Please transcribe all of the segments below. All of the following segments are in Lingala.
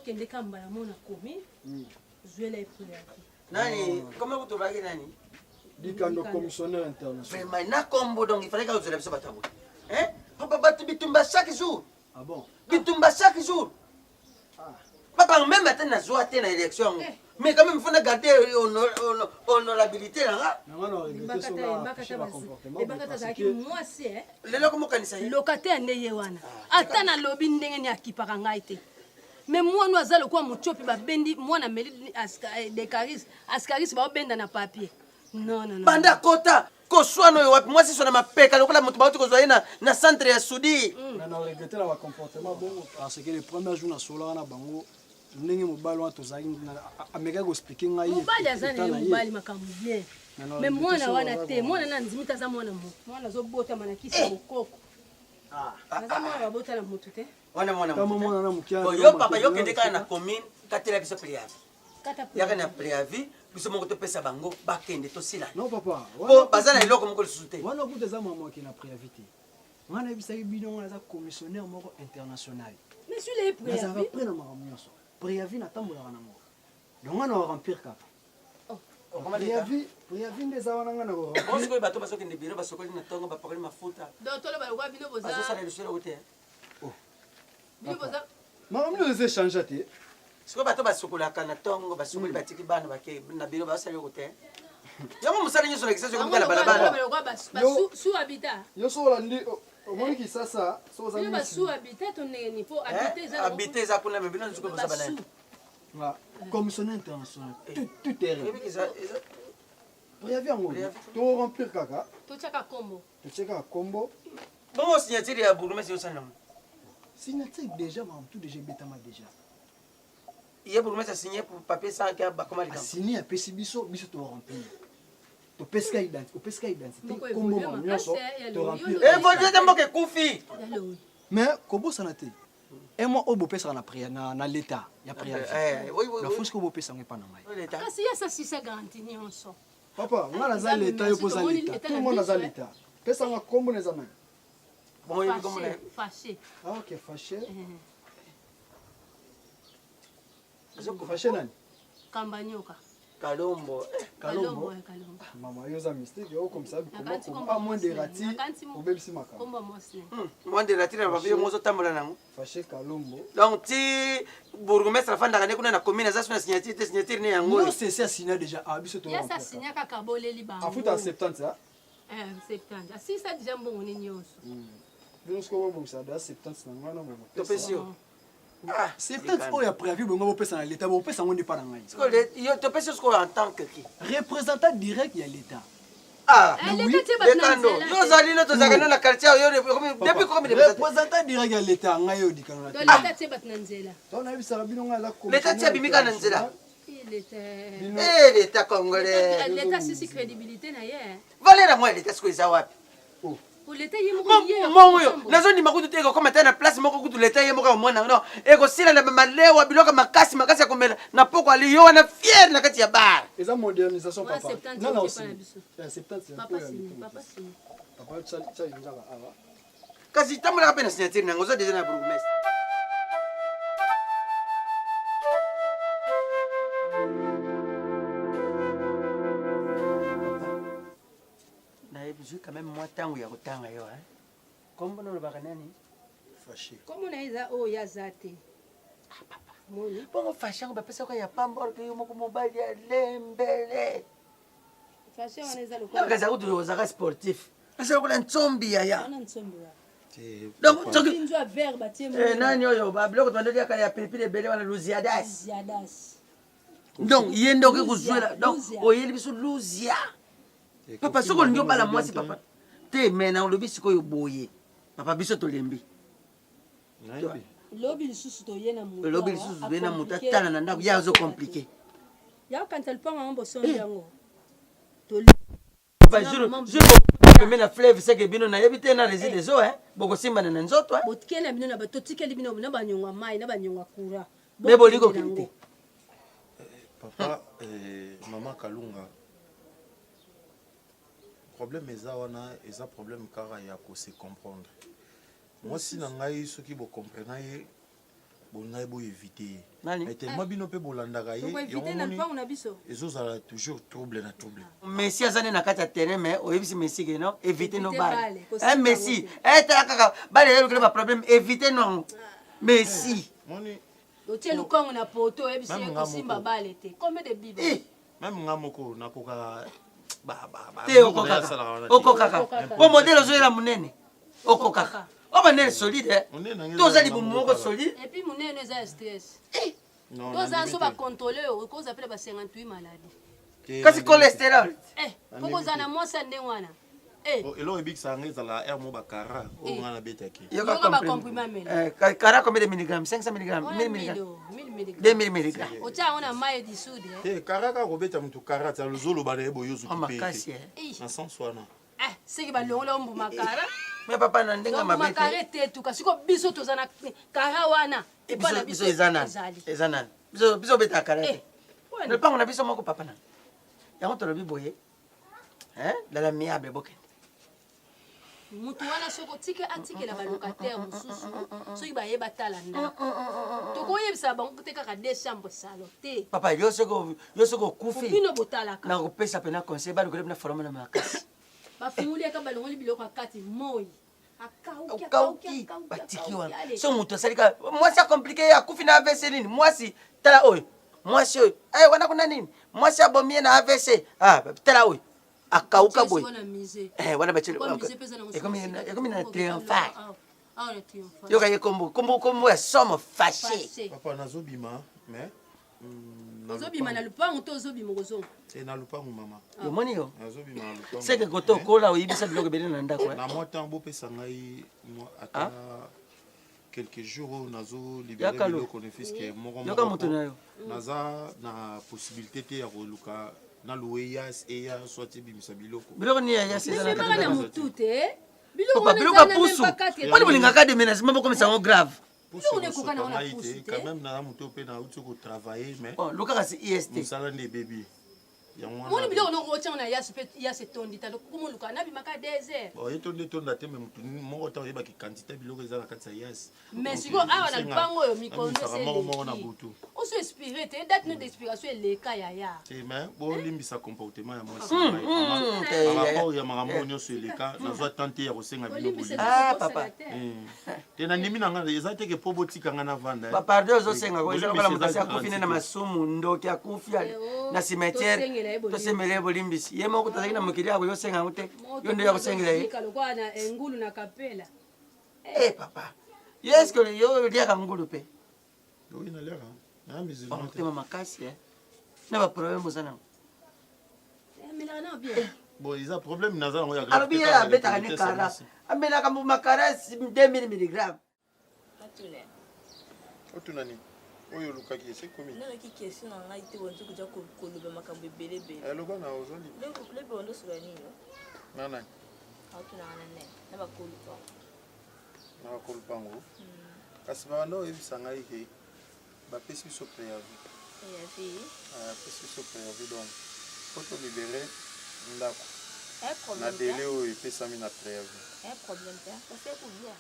kende kamba la mona komi zuela epria nani comment vous trouvez nani Dikando commissionnaire international. vraiment na combo donc il fallait que vous biso batabu hein papa batu bitumba chaque jour Ah bon? bitumba chaque jour papa même matin na joie te na élection mais quand même il faut garder honorabilité là moi c'est lelo comme kanisa locataire ndeye wana ata na lobi ndenge ni akipaka ngai te mais moi nous azalo kwa muchopi ba bendi moi na meli askaris ba benda na papier non banda kota ko swano yo wapi moi si sona mapeka lokola mutu ba ko zoyena na centre ya Sudi na regretter la comportement bon parce que les premiers jours na sola na bango ndenge mobali wa tozaki ameka ko expliquer ngai mobali azana mobali makambo bien mais mwana wana te mwana na nzimita za mwana mwana zo bota manakisa bokoko naza mwana babota na mutu te wana mwana na mukia yo papa yo kende kana na commune katela biso préavis yaka na préavis biso moko topesa bango bakende tosila non papa po bazana eloko moko lisusu te wana kuteza mama ki na préavis te wana ebisaki bino wana za commissionnaire moko international mais sur les préavis ça va prendre makambo nyonso préavis na tambolaka nango donc wana wa remplir kaka préavis ndeza wana ngana ko bonso ko bato basokende biro basokoli na tongo bapakoli mafuta donc tolo ba kwa bino boza bazosala lisusu te bino boza makambo nyonso échange te siko bato basokolaka na tongo basokoli batiki bana bake na biro basali ko te yango musala nyonso na kisasa ko kala balabala su habitat yo so olandi omoni kisasa so bino ozali basu habitat tonenge ni po habiter za kuna me bino nzuko bosa bana commissionnaire international tout est préavis yango to remplir kaka tochaka kombo tocheka kombo bon signature ya bourgmestre yo sana signature déjà tout déjà betama déjà il bourgmestre signé pour papier ça que ba comment les signé apesi biso to remplir to peska identité kombo nyonso to remplir évoluer de moke kufi mais kobosana te et moi obo pesa na l'état ya préavis la force ko bo pesa ngai pa na ngai kasi yasa sisa garantie nyonso papa ngana za l'état yo poza l'état tout le monde a l'état pesa nga kombo neza même bon il comme fâché ah ok fâché fâché nani kambanyoka Kalombo mama yo za mistake yo comme ça pas moins de rati au même si makam kombo mosne moins de rati na bavio mozo tambola nango fâché Kalombo donc ti bourgmestre fanda kana kuna na commune za suna signature ne yango non c'est ça signé déjà ah biso to ya ça signé kaka boleli bango afuta 70 ça 70 asi ça déjà mbongo ni nyonso donc ce qu'on va ça 70 na ngana mo to pesio ah c'est peut-être oya préavis bongo bo pesa na l'état bo pesa ngondi pa na ngai parce que yo to pesio ko en tant que qui représentant direct ya l'état ah l'état te batna yo zali no to zakana na quartier yo depuis combien de représentant direct ya l'état ngai yo dikana na l'état te batna nzela to na bisa bino ngai la ko l'état te bimika na nzela l'état congolais l'état sisi crédibilité na ye valera moi l'état sko za wapi pour l'état yemo ye mongo yo nazo ni makutu te ko komata na place moko kutu l'état yemo ka mwana no eko sila na malewa biloka makasi ya komela na poko ali yo na fier na kati ya bar eza modernisation papa non non 70 papa cha injaka awa kasi tamula kapena signature nango zo déjà na bourgmestre je quand même moi tango ya kotanga yo hein comme no ba kanani fâché comme na iza o ya zate ah papa bon fâché ko ba pesa ko ya pambor ke yo moko mobile ya lembele fâché on eza le ko kaza ko do zaka sportif asa ko la ntsombi ya na ntsombi wa donc tu dois verbe tie mo nani yo ba bloko to ndio ya pilipili bele wana luziadas donc yendo ke kuzwela donc oyeli biso luzia papa soko ndio bala mwasi papa te mena olobi sikoyo boye papa biso tolembi lobi lisusu to yena muta lobi lisusu bena muta tana na ndako ya zo compliqué ya quand elle prend un boson yango to va je me na fleuve c'est que bino na yebite na résident des eaux hein boko simba na nzoto hein botkela bino na batotikeli bino na banyongwa mai na banyongwa kura mais boliko kite papa maman Kalunga problème eza wana eza problème kara ya ko se comprendre moi si na ngai soki bo comprendre ye Bolna ebo éviter. Nani? Mais tellement bino pe bolandaka ye. Faut éviter na pas on a biso. Ezozala toujours trouble na trouble. Messi azane na kati ya terrain mais oyebisi Messi ke non éviter no balle. Éviter balle. Messi, tala kaka balle yelo kele ba problème éviter non. Messi. Moni Otie lukongo na poto ebisi ko simba balle te. Combien de bible? même nga moko nakoka Te okokaka. O modèle ozoyela munene. Okokaka. O banene solide. Toza libu moko solide. Et puis munene eza stress. Toza so ba contrôler ko za pele ba 58 maladie. Kasi cholestérol. Poko za na mwasa ndengwana. Elo ebikisa nga ezala air mo bakara oyo nga nabetaki. Yo Yoka ba comprimé mele. Kara combien de milligrammes? 500 milligrammes, 1000 milligrammes. 2000 milligrammes. Otia ona maye di soude. Kara ka kobeta mutu kara ta luzolo bana ebo yozu Makasi. na sens wana. Seki ba longola mbu makara. Mais papa na ndenga mabete. Makara te tu kasi ko biso to zana kara wana. Epana biso ezana. Ezana. Biso beta kara te. Ne pas on a biso moko papa na. Yango to lobi boye. La l'amiable boke. Mutu wana soko tike atike la ba locataire mususu. Soki ba yeba tala nda. To ko yebisa ba ngute kaka 2 chambres salon te. Papa yo soko kufi. Bino botala ka. Na ko pesa pena conseil ba ko na former na makasi. Ba funguli ka ba longoli biloko akati moi. Akauki batiki wana. So mutu salika moi c'est compliqué ya kufi na AVC nini? Moi si tala oy. Moi si oy. Wana kuna nini? Moi si abomie na AVC. Tala oy. Akauka boy. Wana bachele. Ekomi na triomphal. Yo kaye kombo ya somme fâché. Papa nazobima mais ozobima na lupango to ozobima kozonga. C'est na lupango mama. Yo moni yo. Nazobima na lupango. C'est que koto kola oyibisa biloko bele na ndako. Na moi tambo pesa ngai moi ata quelques jours nazo libérer biloko ne fiske moko moko. Yoka mutu na yo. Naza na possibilité te ya koluka na loyas eya soit bimisa biloko. Biloko ni ya seza na kati na mutu te. Papa biloko pusu. Pali bolingaka de ménagement moko misango grave. Quand même na mutu pe na utu ko travailler mais luka si IST. Musala ne baby. Moni biloko no ko tiana ya se ya se tondi ta ko mo luka na bi maka désert. Yetonde tonda te me mutu moko ta yeba ki quantité biloko eza na kati ya yes. Mais siko awa na bango yo mikono se na butu. On se inspirer te date notre inspiration le ka ya ya. Te mais bo limbisa comportement ya moi c'est par rapport ya makambo nyonso eleka nazwa tenter ya kosenga biloko. Papa. Te na ndimi na ngana eza te ke po botika ngana vanda. Papa pardon zo senga ko eza kala mutasi akufi na masumu ndoki akufi na cimetière. To semele bolimbisi ye moko tazaki na mokili yako yo senga ngute yo ndo ya kusengela ye kalokwa na ngulu na kapela papa yes que yo lia ka ngulu pe yo ina lia na musulman te mama makasi na ba problème sana mela na bien bon isa problème na za ngo ya grave alors bien la beta ni kara amela ka makara 2000 mg atule otunani oyo lukaki c'est komi na ki question na ngai te wonzo kuja koloba makambo ebelebele loba na ozoli lebe ondo sura nini nana atuna nane na bakolu pango kasi bando ebisa ngai ke bapesi biso préavis bapesi biso préavis donc faut libérer ndako na délai oyo epesami na préavis un problème te parce que bien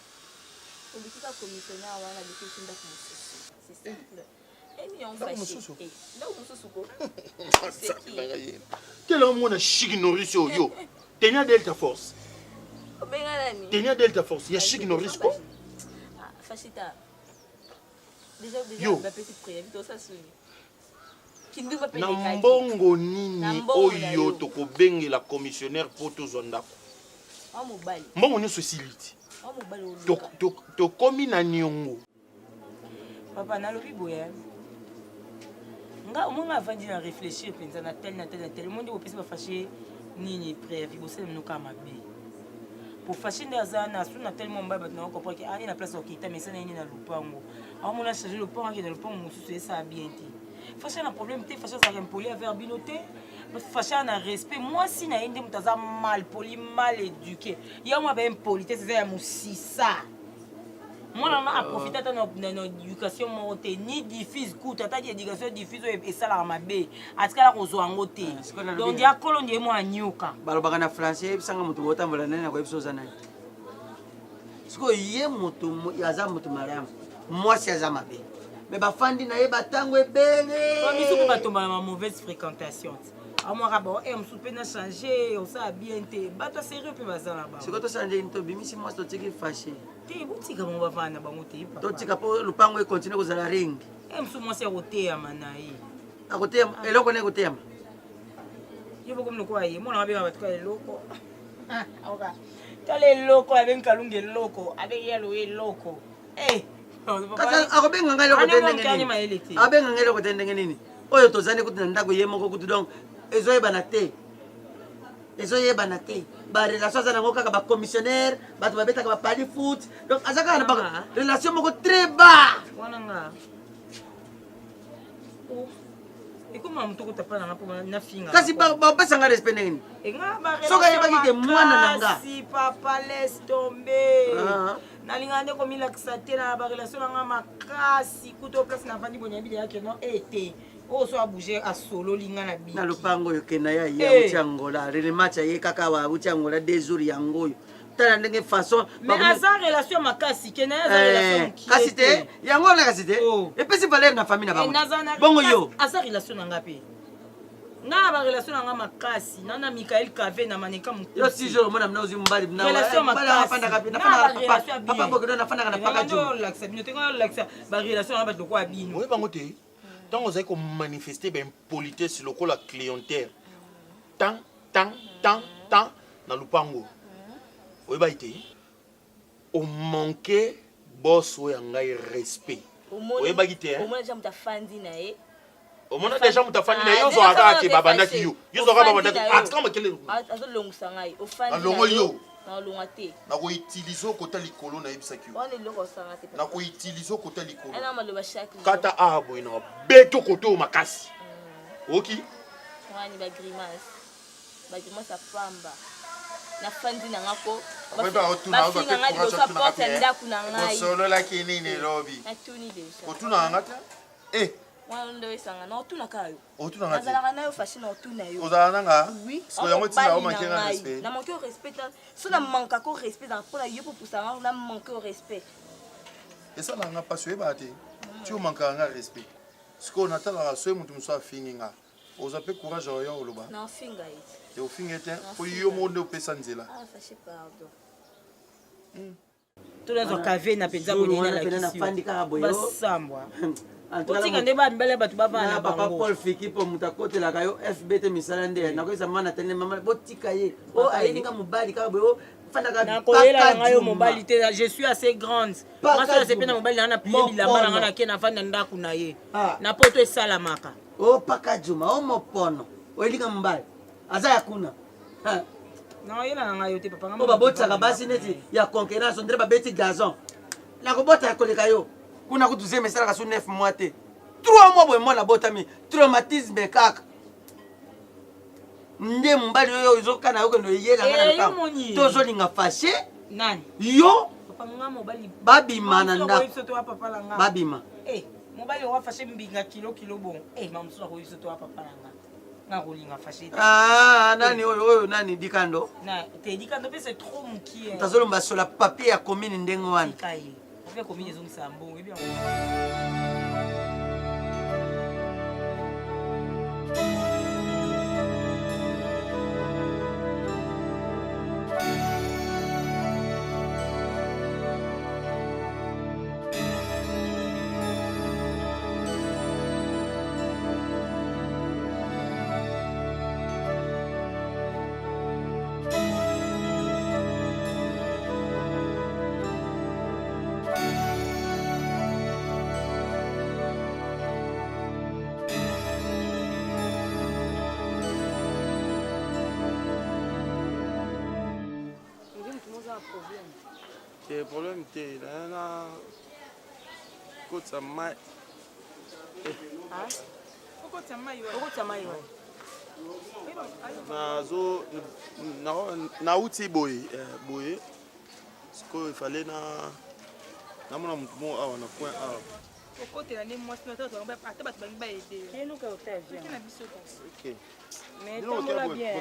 politika commissionnaire wana bikisi ndako mosusu c'est simple quel homme a chic nourrice yo tenia delta force tenia delta force ya chic nourrice quoi Fachita déjà la petite préavis tout ça suni kinduma pe na mbongo nini oyo tokobengela commissionnaire po tozwa ndako mobali mbongo nyonso esiliti tokomi na niongo papa nalobi boya nga omona avandi na réfléchir penza na tel monde opesi bafashe nini préavis bosala mnoka mabe pour fâcher nde aza na su na tellement mba bato na comprendre que ani na place okita mais sana nini na lupango aomona changer le pont na lupango mosusu esa bien te fâcher na problème te fâcher ça impoli avec bino te fâcher na respect moi si na yende mutaza mal poli mal éduqué ya moi ba impolitesse c'est ya musisa moi on a profité de notre éducation monté ni diffuse coûte tata éducation diffuse et ça la mabe atikala kozwa ngote donc ya kolonde mo anyoka balobaka na français bisanga mutu botambola nani na ko episoza nani siko ye mutu yaza mutu mariam moi si yaza mabe mais bafandi na ye batango ebele biso mpe batombana ma mauvaise fréquentation amwaka bao mosusu mpe na change osala bien te bato sérieux mpe baza na bango sikoyo tochange ini tobimisi mwasi totiki fashe te botika bango bavanda na bango te totika mpo lupango ekontinue kozala ring mosusu mwasi akoteyama na ye akoteyama eloko ne ekoteyama ye bokomi lokola ye mwana mabenga bato ka eloko tala eloko abengi kalunga eloko abengi yalo eloko akobenga ngai eloko te ndenge nini oyo tozali kuti na ndako ye moko kuti donc ezoyebana te barelation aza nango kaka bacommissionnaire bato babetaka bapali foot donc aza kaka na relation moko très bas wananga ekoma moto kotapana nga na finga kasi bapesanga respect ndenge nini soki ayebaki ke mwana na nga papa laisse tomber nalinga nde komilakisa te na barelation nanga makasi kuta place na vandi bonyabi deyake no ete oyo so abouge asololi nga na biki na lopango oyo kenda ya ye awuti angola relemacha ye kaka awuti angola 2 jours yango oyo tala ndenge façon mais aza relation makasi kena ye aza relation kasi te yango wana kasi te epesi valeur na famille na bango bongo yo aza relation nanga mpe nga ba relation nanga makasi nana Michael Kave na maneka mukusi yo si jour mona mna ozi mbali na relation makasi papa bokendo na fanda na paka jo laksa bino tenga laksa ba relation na bato kwa bino oye bango te tant vous avez manifesté ben politesse sur le coup la clientèle tant dans le pango oye ba ite on manquait boss ou yangai respect oye ba ite au moins j'aime ta fandi na e au moins déjà mutafani na yo zo aka ke babandaki yo zo aka babandaki atkama kele azolongisa ngai ofandi alongo yo na longa te na ko utiliser kota likolo na yebisaki yo on est loko sanga te na ko utiliser kota likolo ana maloba chaque kata abo ina beto koto makasi oki wani ba grimace apamba na fandi na ngako ba otuna ba na ngai ko porte ndaku na ngai solo la kinini lobby atuni deja otuna ngata wana ndo esanga na otuna kayo otuna ngata nazalaka nayo fashion na otuna yo ozala nga oui so yango tina o manquer na respect na manquer au respect so na manquer au respect dans pour la yo pour pousser na manquer au respect et ça nga pas so eba te tu o manquer nga respect ce qu'on attend la so mutu muso afingi nga oza pe courage yo loba na finga it et au fingi te po yo monde opesa nzela fâché pardon tonazo Kave na penza bonina la kisi fandi kaka boyo basambwa otika nde bambele bato bavana papa Paul Fiki po mutakotelaka yo FBT misala nde nakoyesa mwana tene mama botika ye o ayelinga mobali kaka boyo fandaka nakoyela nanga yo mobali te je suis assez grande mwasi oyo asepena mobali nanga na plie bilamba nanga na ke na vanda ndako na ye na poto esalamaka o paka juma o mopono oyelinga mobali aza ya kuna nakoyela nanga yo te papa o babotaka basi neti ya concurrence ondire babeti gazon nakobota ya koleka yo kuna kutuze mesalaka so 9 mois te 3 mois boye mwana botami traumatisme kaka nde mobali oyo ozokana yo kendo yelanga tozolinga fashe nani yo papa mobali babima na ndako babima mobali owa fashe mbinga kilo bon mamusu akoyiso to papa langa ngakolinga fashe nani oyo nani dikando te dikando pe c'est trop mukie tazolomba sola papier ya commune ndenge wana Avec combien ils ont ça bon et bien. Le problème c'est là côte ça mai nauti boye sikoyo ifale namona mutu mo awa na coin awa okotela nde mwasi na tata ata bato bangi baede eluka oki na biso kasi mais tambola bien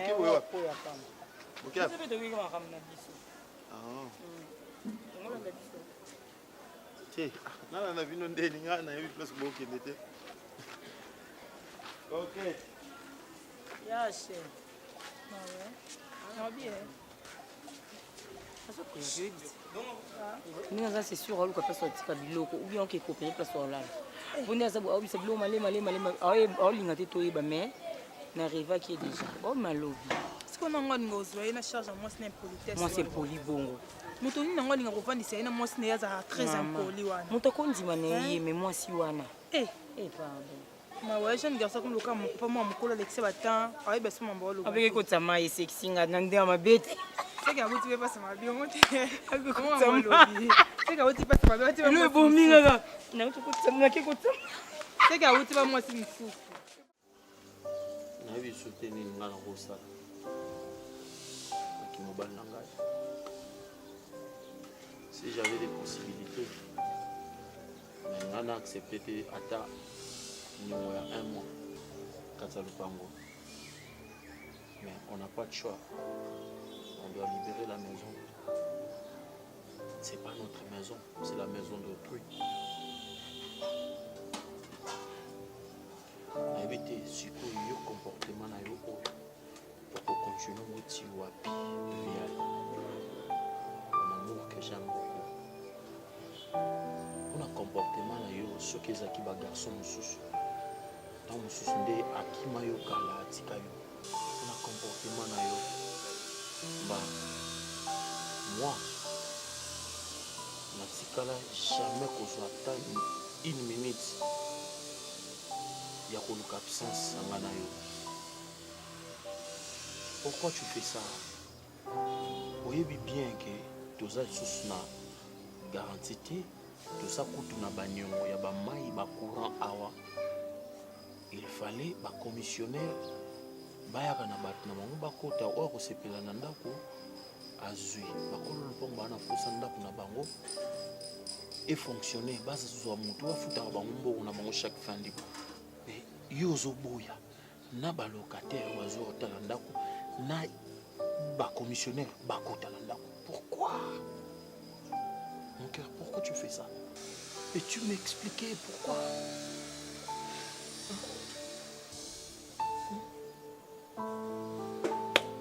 te nana na bino ndeni nga na yebi place bokende te ok ya che ndenge aza c'est sûr aluka place atika biloko ou bien oke coopérer place olala boni aza aobisa biloko malema aolinga te toyeba mais n'arrivaki ye déjà malobi siko nango alinga ozwa ye na charge ya mwasi na impolitesse mwasi empoli bongo moto nini nango alinga kovandisa ye na mwasi na ye azalaka très impoli wana moto akondima na ye me mwasi wana pardon mawe jeune garçon comme loka papa mwa mokolo alekisa batemps ayeba so mamba oloba abeki kotama ye sexinga na nde ya mabe te seki awuti pe pasa mabe ongo te seki awuti pasa mabe elo ebomi kaka nake kotama seki awuti ba mwasi mosusu nayebi biso te nini nga na kosala aki mobali na ngai si j'avais des possibilités mais nga na accepté te ata nyongo ya 1 mois kati ya lupango mais on n'a pas de choix on doit libérer la maison c'est pas notre maison c'est la maison d'autrui nayebi te sikoyo yo comportement na yo oyo okocontinue moti wapi vial mon amour que j'aime beaucoup mpona comportement na yo soki ezalaki bagarçon mosusu ntango mosusu nde akima yo kala atika yo mpona comportement na yo moi natikala jamais kozwa ata 1 minute ya koluka absence anga na yo. Pourquoi tu fais ça? Oyebi bien que toza lisusu na garantie te toza kutu na baniongo ya bamai bacourant awa. Il fallait bacommissionnaire bayaka na bato na bango bakota oyo kosepela na ndako azwi bakolo lopango baa na posa ndako na bango efonctionne bazazwa moto afutaka bango mbongo na bango chaque fin de mois. Mais yo ozoboya na balocataire oyo azotala ndako na bacommissionnaire bakota na ndako. Pourquoi mon cœur, pourquoi tu fais ça? Et tu m'expliquais pourquoi?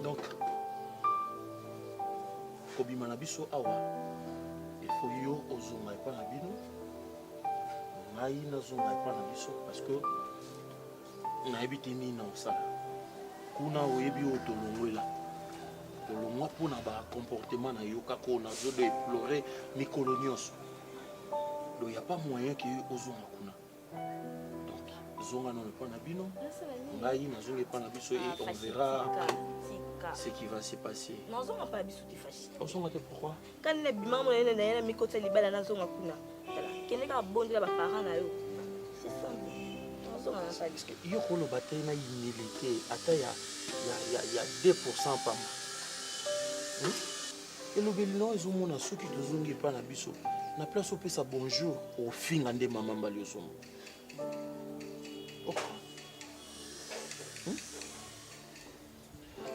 Donc kobima na biso awa il faut yo ozonga epa na bino ngai nazonga epa na biso parce que nayebi te nini na osala kuna oyebi oyo tolongwela tolongwa mpona bacomportement na yo kaka oyo nazodeplore mikolo nyonso donc ya pas moyen ke ozonga kuna donc zonga nano epa na bino ngai nazonga epa na biso et on verra ce qui va se passer. Non, on n'a pas bisu de fâché. On s'en va pourquoi? Quand les bimans mon ene na mi côté libala na zonga kuna. Kene ka bondi la ba parents na yo. C'est ça. On s'en va pas bisu. Yo kolo bataille na humilité ata ya 2% pa ma. Et le belino ils ont mona soki tozongi pa na biso. Na place au pesa bonjour au fin ande mama mbali somo.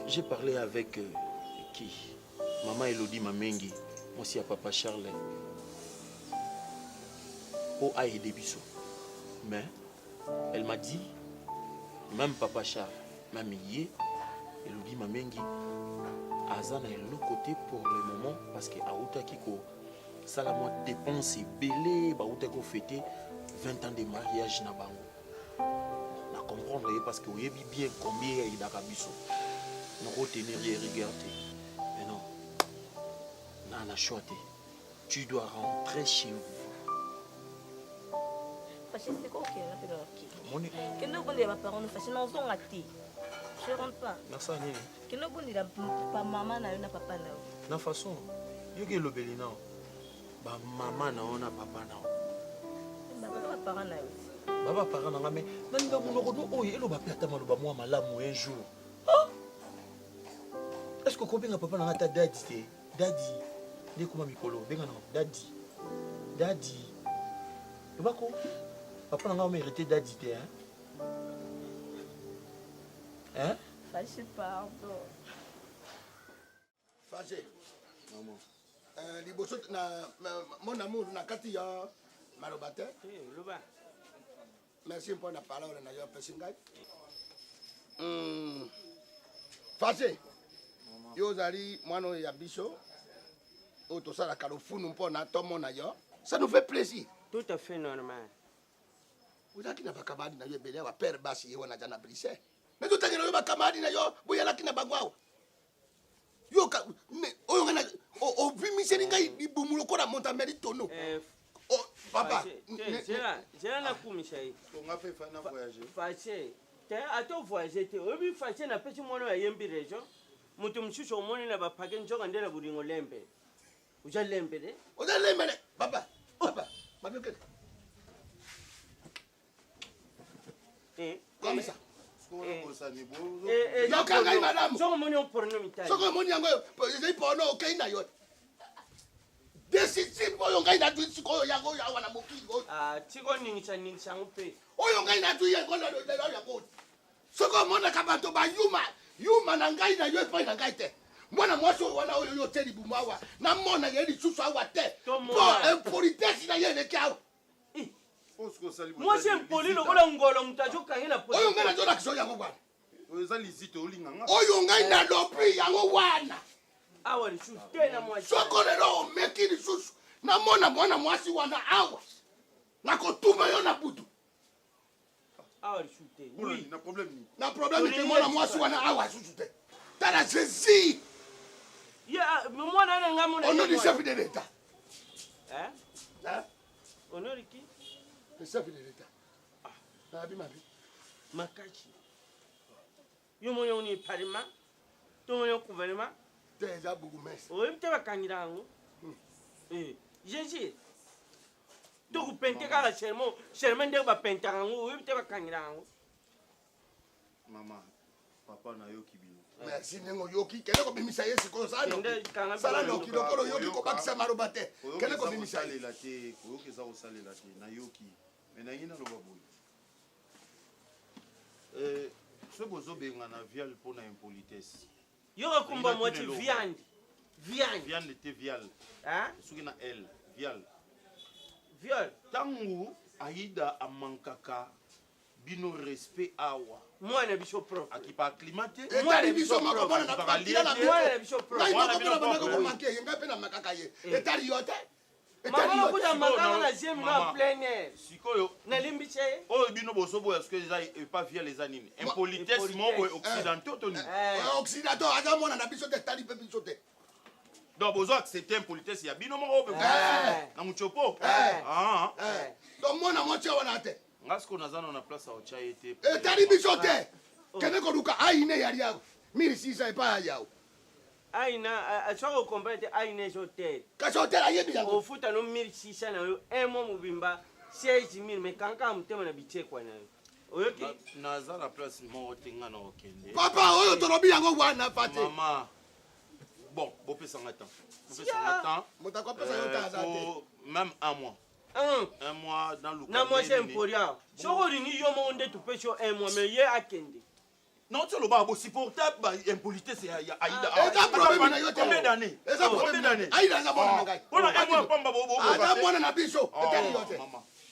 J'ai parlé avec qui? Maman Elodie Mamengi, moi aussi à papa Charles. Pour aider Bisso. Mais elle m'a dit, même papa Charles, même hier, Elodie Mamengi, Azana est l'autre côté pour le moment parce que Aouta Kiko, ça la moi dépense belé, Aouta Kiko fêté 20 ans de mariage na bango. Na comprendre parce que vous savez bien combien il y a Bisso. Nous retenir et regarder. Mais non. Nana choité. Tu dois rentrer chez vous. Parce que c'est quoi qui est là pour nous? Que nous on est pas parents nous fashion nous on raté. Je rentre pas. Nasa nini? Que nous on est là pas maman na papa na. Na façon. Yo ke lobeli na. Ba maman na ona papa na. Ba parents na. Baba parents na mais nani ba muloko do oyo elo ba peta maloba moi malamu un jour. Est-ce que combien papa n'a pas daddy? Daddy. Dès comment mikolo, benga non, daddy. Daddy. Tu vois quoi? Papa n'a pas mérité daddy te hein? Hein? Fâché pardon. Fâché. Maman. Liboso na mon amour na kati ya maloba te loba merci mpona parole na yo apesi ngai fase yo ozali mwana oyo ya biso oyo tosalaka lofunu mpona tomona yo ça nous fait plaisir tout à fait normal ozalaki na bakamadi na yo ebele awa pere basi ye wana aza na Bruxelles me totangela yo bakamadi na yo boyalaki na bango awa yo oyo ngai obimiseli ngai libumu lokola montameli tono papa zela nakumisa ye onga mpe fa na voyager fache te ato voyager te oyebi fache napesi mwana oyo ayembi région moto mosusu omoni na bapake nzoka nde na bolingo lembe oza lembe de oza lembe de papa mabioke comme ça yokangai madame soko omoni oporno mitali soko omoni yango ezali porno okei na yo décisive oyo ngai natui sikoyo yango oyo awa na mokili tiko ningisa yango mpe oyo ngai natui yango yango soko omonaka bato bayuma na ngai na yo epai na ngai te mwana mwasi oyo wana oyo yote libumu awa namona ye lisusu awa te po impolitesi na ye eleki awa mwasi impoli lokola ngolo moto azokangi na oyo ngai nazolakisa yango wana eza lizite olinganga oyo ngai nalobi yango wana awa lisusu te na mwasi soko lelo omeki lisusu namona mwana mwasi wana awa nakotuma yo na butu awa lisusu te na problème na problème te mwana mwasi wana awa lisusu te tala jésus mwana ane nga mona ono du chef de l'état honori qui le chef de l'état nabi mabi makachi yo moni oni parlement to moni gouvernement te eza bourgmestre oyebi te bakangira yango jésus tokupente kaka sherman ndenge bapentaka yango oyebi te bakangira yango mama papa nayoki bino merci ndenge oyoki kende kobimisa ye sikoyo sala noki lokolo oyoki kobakisa maloba te kende kobimisa ye te oyoki eza kosalela te nayoki me nangi naloba boye soki bozobenga na viale mpona impolitesse yoka kumba mwati viande te viale soki na l viale ntango aida amankaka bino respect awa mwana biso propre akipa acclimaté etali biso moko mwana na pakila na mwana biso propre ngai moko mona bandako komanke ye ngai mpe na makaka ye etali yo te mama kuja makaka na jem na plein air sikoyo nalimbisa ye oyo bino bozoboya soki eza epa viale eza nini impolitesse moko occidentaux to nini occidentaux aza mwana na biso te etali mpe biso te donc bozo accepte impolitesse ya bino moko ope na mutiopo donc mwana mwasi wana te nga siko naza na place aotya ye te etali biso te kende koluka aine yali yako 1600 epai yawo aina soki okomprene te aina ezotere kasi otela ayebi yango ofuta no 1600 na yo un mois mobimba 16000 me kankaka motema na bitekwa na yo oyoki naza na place moko te nga na okende papa oyo tolobi yango wana pate mama bon bopesanga temps moto akopesa yo temps aza te même un mois dans le na mwasi emporia soko olingi yo moko nde topesi yo un mois mais ye akende non tu loba bo supportable ba impolitesse ya Aïda eza problème na yo te combien d'années eza problème Aïda za bona ngai bona un mois pamba bo aza mwana na biso etali yo te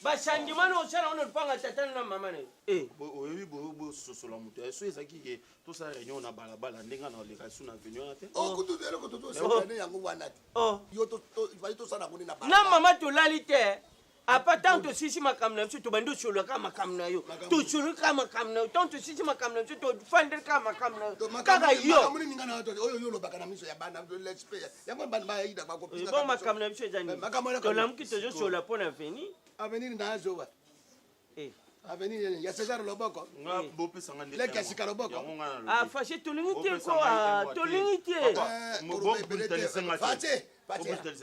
basangima na osala ono lupanga tatana na mama na yo oyebi bososola moto so ezalaki ke tosala réunion na balabala ndenge na oleka su na venu wana te okutu eloko totosene yango wana te yo fali tosala yango na balabala na mama tolali te apa tant tosisi makambo na biso tobandi osolola kaka makambo na yo tosolola kaka makambo na yo tant tosisi makambo na biso tofandeli kaka makambo na yo kaka oyo olobaka na miso ya bana lesprit yango bana baida bakopisa bon makambo na biso eza nini tolamuki tozosolola mpo na veni avenir nazowa avenir ya César Loboko leki asika Loboko fashe tolingi te ko tolingi te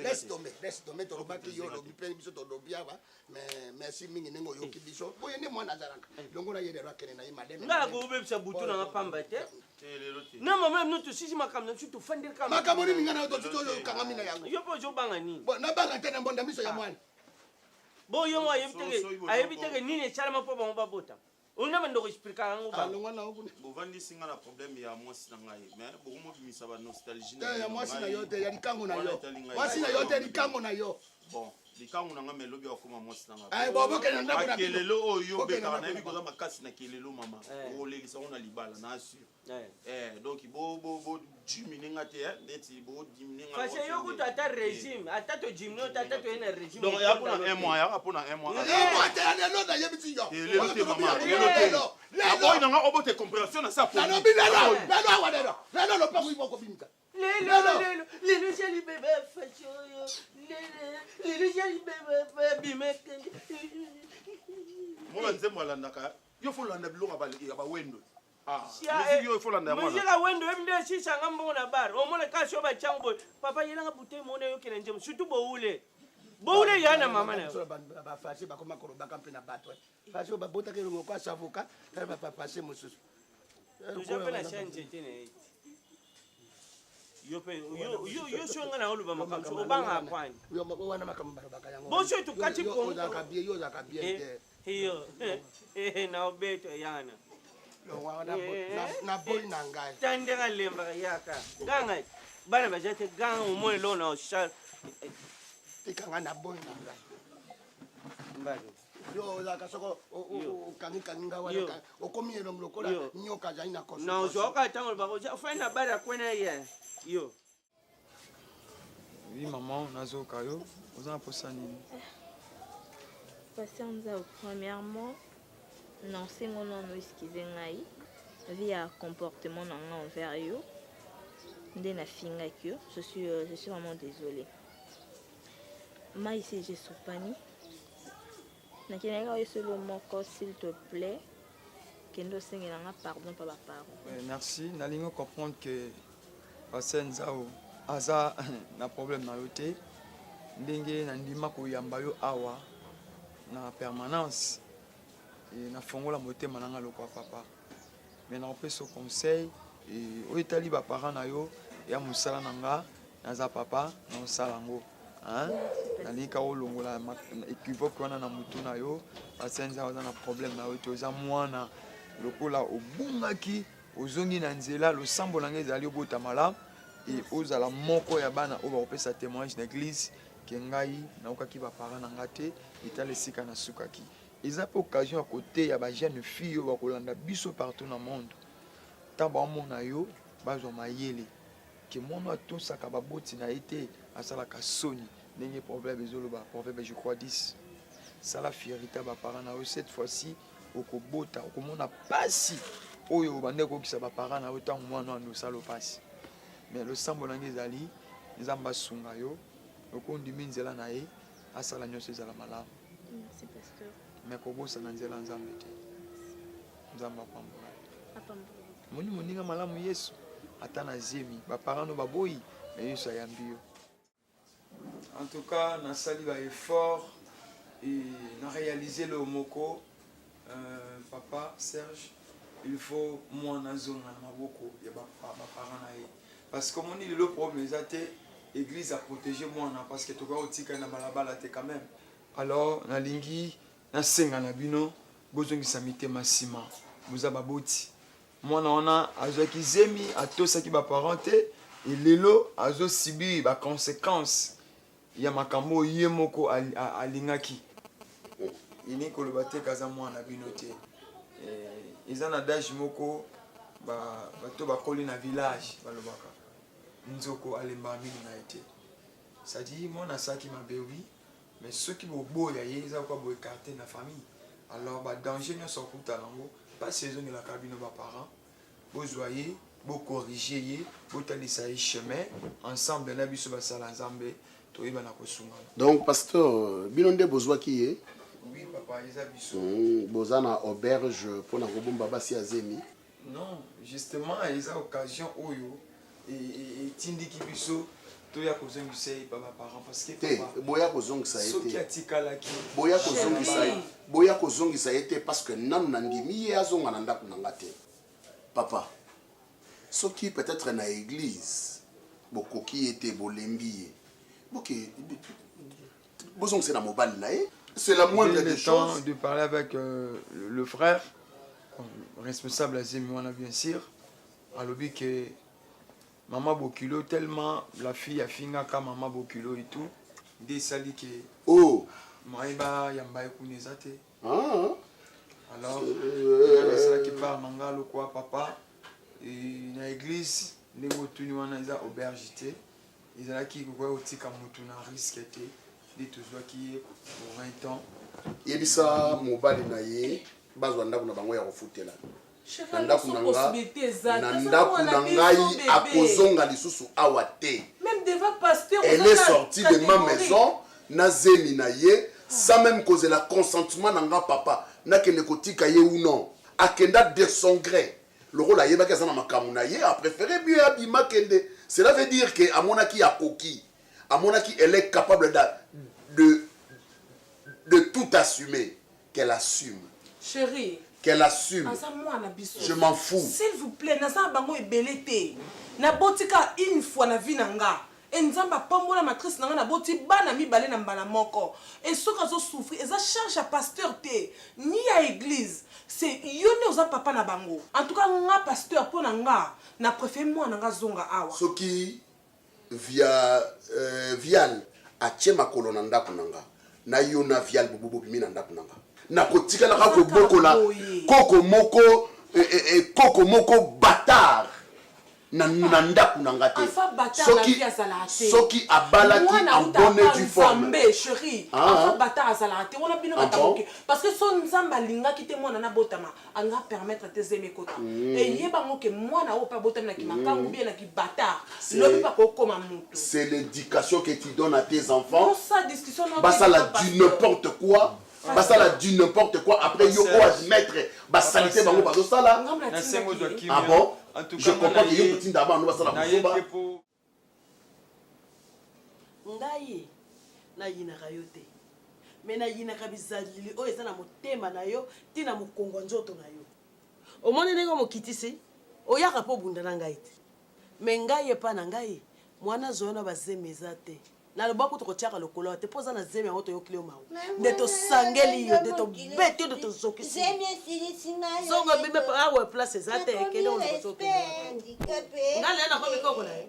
laisse tomber tolobaki yo lobi mpe biso tolobi awa merci mingi ndenge oyoki biso boye nde mwana azalaka longo na ye lelo akende na ye mademe nga kobebisa butu nanga pamba te na mama mno tosisi makambo na biso tofandeli kaka makambo nini nga na yo tokangami na yango yo mpo ozobanga nini nabanga te na mbonda miso ya mwana bo yo mo ayebi teke nini esalama mpo bango babota ona bandoko explika yango bovandisi nga na problème ya mwasi na ngai mais bokomobimisa banostalgie ya mwasi na yo te ya likango na yo mwasi na yo te likango na yo bon likangu nanga melobi akoma mwasi nanga makelelo oyo obetaka nayebi koza makasi na kelelo mama olekisa ngo na libala na assure donc bodimine nga te neti bodimine nga parce yo kutu ata régime ata to dimine ata to ena régime donc ya pona un mois ya pona un mois lelo na yebi yo lelo te mama lelo te aboy nanga obote compréhension na sa lelo lelo lo pa ko bimika lelo jali bébé facho lelo jali bébé bimeke mwana nzembo alandaka yo fo landa biloko ya bawendo muzika wendo ebi nde sisanga mbongo na bar omona kasi oyo batiango boye papa yelanga bute mona yokela njemu surtout boule yana mama na yo bafashe bakoma kolobaka mpe na bato fashe oyo babotaka elongo kwa savoka tala bapapashe mosusu toza mpe na change te na eti yo songa na oloba makambo obanga akwani wana makambo balobaka yango boso tukati ozalaka bien yo ozalaka bien te yo na obeto yana na boyi na ngai tandeka lembaka yaka ganga bana baza te ganga omoni lo na osal tikanga na boyi na ngai mbado yo ozalaka soko okangikangi nga wana okomi elongo lokola nyoka azali na koso na ozwaka ntango lobaka ofanda bada kwena ye yo oui maman nazoka yo oza na posa nini Pasteur Nzao, premièrement, non c'est mon nom excusez ngai via comportement nanga envers yo nde na finga que je suis vraiment désolée. Ma ici j'ai soupani. Na kinanga yo solo moko s'il te plaît. Kendo sengela pardon par la parole. Merci, nalingo comprendre que Pasteur Nzao aza na problème na yo te ndenge na ndima koyamba yo awa na permanence et na fongola motema nanga lokwa papa mais na opesa conseil et oyo etali baparent na yo ya mosala na nga naza papa na osala ngo nalingi olongola équivoque wana na motu na yo basenza oza na problème na yo te oza mwana lokola obungaki ozongi na nzela losambo na nga ezali obota malamu et ozala moko ya bana oyo bakopesa témoignage na église ke ngai naokaki baparent na nga te etala esika nasukaki eza mpe occasion ya kote ya bajeune fille oyo bakolanda biso partout na monde ntango baomona yo bazwa mayele ke mwana atosaka baboti na ye te asalaka soni ndenge proverbe ezoloba proverbe je crois 10 sala fierité ya baparent na yo cette fois-ci okobota okomona pasi oyo bande kokokisa baparent na yo ntango mwana wana osala pasi mais losambo nange ezali nzambe asunga yo okondimi nzela na ye asala nyonso ezala malamu mais kobosana nzela nzambe te nzambe apambola moni moninga malamu yesu ata na zemi baparent no baboyi mais yesu ayambi yo en tout cas nasali baeffort et na réaliser le moko papa Serge il faut mwana azonga na maboko ya baparent na ye parce que moni lelo problème eza te église a protégé mwana parce que toka otika na balabala te quand même alors nalingi nasenga na bino bozongisa mitema nsima boza baboti mwana wana azwaki zemi atosaki baparent te elelo azosibir baconséquence ya makambo ye moko alingaki ini koloba te kaza mwana bino te eza na dage moko bato bakoli na village balobaka nzoko alemba mingi na ye te c'est-à-dire mwana asalaki mabe wi mais soki boboya ye eza kwa boekarte na famille alors badanger nyonso okuta nango mpasi ezongelaka bino baparent bozwa ye bokorrige ye botalisa ye chemin ensemble na biso basala nzambe toyeba na kosungana donc pasteur bino nde bozwaki ye oui papa eza biso boza na auberge mpona kobomba basi ya zemi non justement eza occasion oyo etindiki biso toya kozongisa ye pa baparent parce que te boya kozongisa ye soki atikalaki boya kozongisa ye te parce que nanu na ndimi ye azonga na ndako na nga te papa soki peut-être na église bokoki ye te bolembi ye boke bozongisa na mobali na ye c'est la moindre des choses de parler avec le frère responsable à Zemiwana bien sûr alobi que Maman Bokilo, tellement la fille a fini comme Maman Bokilo et tout. nde esali ke mayeba yamba ekuna eza te. Alors nasalaki part na nga lokwa papa na église ndenge otuni wana eza auberge te ezalaki kokoya kotika motu na risque te nde tozwaki ye pour 20 ans. Yebisa mobali na ye bazwa ndako na bango ya kofutela na ndako na ngai akozonga lisusu awa te. Elle est sortie de ma maison na zemi na ye sans même causer la consentement na nga papa na kende kotika ye ou non akenda de son gré le rôle a yeba kaza na makamu na ye a préféré bien abima kende. Cela veut dire que amonaki akoki amonaki elle est capable de tout assumer, qu'elle assume. Chérie, qu'elle assume. Je m'en fous. S'il vous plaît, nasa bango ebelete. Na botika une fois na vie nanga. Et nzamba pambola matrice nanga na boti bana mibale na mbala moko. Et soka zo souffrir, eza charge à pasteur te, ni à église. C'est yone oza papa na bango. En tout cas nga pasteur po nanga na préféré moi nanga zonga awa. Soki via vial a chema kolona ndako nanga. Na yo na vial bobo bimi na ndako nanga. Na kotika la ko bokola koko moko bâtard. Na ndako nanga te. Soki abalaki en bonne et due forme. Chérie, afa bâtard azalate. On a bino batamoke parce que son nzamba linga kite mwana na botama anga permettre tes emekota. Et yeba ngoke mwana o pa botama na kimakangu bien na ki bâtard. Lobi pa kokoma mutu. C'est l'éducation que tu donnes à tes enfants. Ça discussion non. Basa la du n'importe quoi. Basa la du n'importe quoi après yo o admettre basalité bango bazo sala. Ah bon? Je comprends que yo petit d'abord nous basala musuba. Ngai na yinaka yo te me na yinaka bizalili oyo eza na motema na yo tina mokongo nzoto na yo omoni ndenge mokitisi oyaka mpo bunda na ngai te me ngai epa na ngai mwana zoyo na bazemi eza te naloba kutu kotiaka lokolo te mpo oza na zemi yango toyokili yo mawu nde tosangeli yo nde tobeti yo nde tozokisi zongo bime awa place eza te ekende ozokosokende ngai leya nakomi koko na yo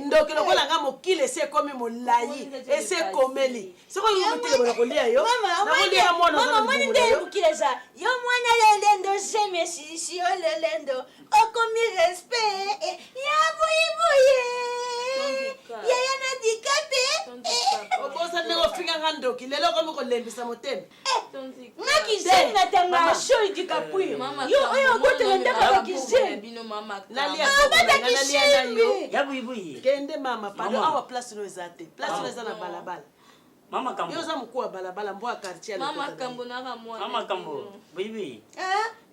ndoki lokola nga mokili esi ekomi molai esi ekomeli soki yomotelema na kolia yo nakolia mwana yo mwana lelendo jeme esisi yo lelendo okomi respect ya boyiboye yaya na dikape obosa ndenge ofinga nga ndoki lelo okomi kolembisa motema ngakizeni na tanga sho idikapui yo oyo okotela ndaka bakizeni kende mama pado awa place no eza te place no eza na balabala mama kambo yo za mukua balabala mbo a quartier mama kambo na ka mwana mama kambo bibi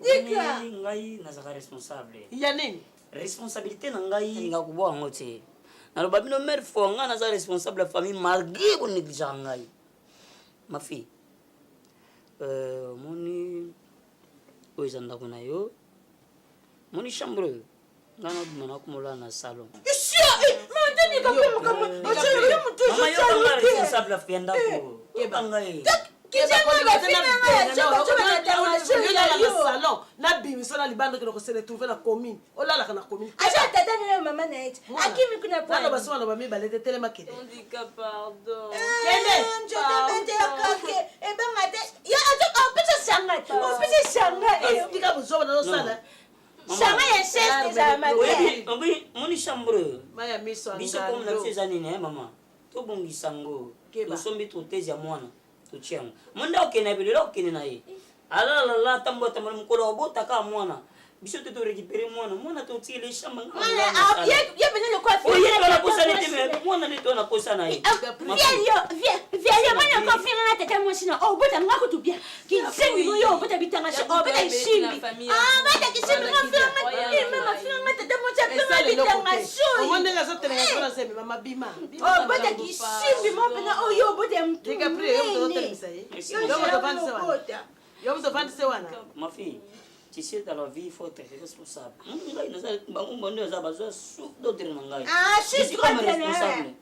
dika ngai nazaka responsable ya nini responsabilité na ngai ngakuboa ngote naloba bino mère fo nga naza responsable famille malgré ko négligera ngai ma fille moni oza ndako na yo moni chambre ngana dumana kumola na salon responsable fienda ko ngai salon na bimiso na libanda ke se retrouver na commune olalaka na commune acha tata na mama na eti akimi kuna pa basi wana ba mibale te telema kende on dit que pardon kende njotete yakake eba ngate ya ato opesa sanga ndika buzoba na sala sanga ya chef za mate moni chambre maya miso biso comme na ces années né maman to bongi sango to sombi to tezia mwana to chiang monda okena bilelo okene na ye ala tambo tambo mukolo obota ka mwana biso to récupérer mwana to tile shamba mwana ye benelo kwa fi ye to na kosa ne te mwana ne to na kosa na ye viens mwana kwa fi na tete mwashina obota ngako to bien kinsengo yo obota bitanga shi obota shimbi bata kishimbi mama fi na tete mwacha pema bitanga shoyi omondela zo tele ngona sebe mama bima obota kishimbi mama oyo obota mtu dika pri yo to tele misaye yo mto vandi se wana ma fille tu sais dans la vie il faut être responsable ngai na bango bondo za bazo su d'autres ngai je suis responsable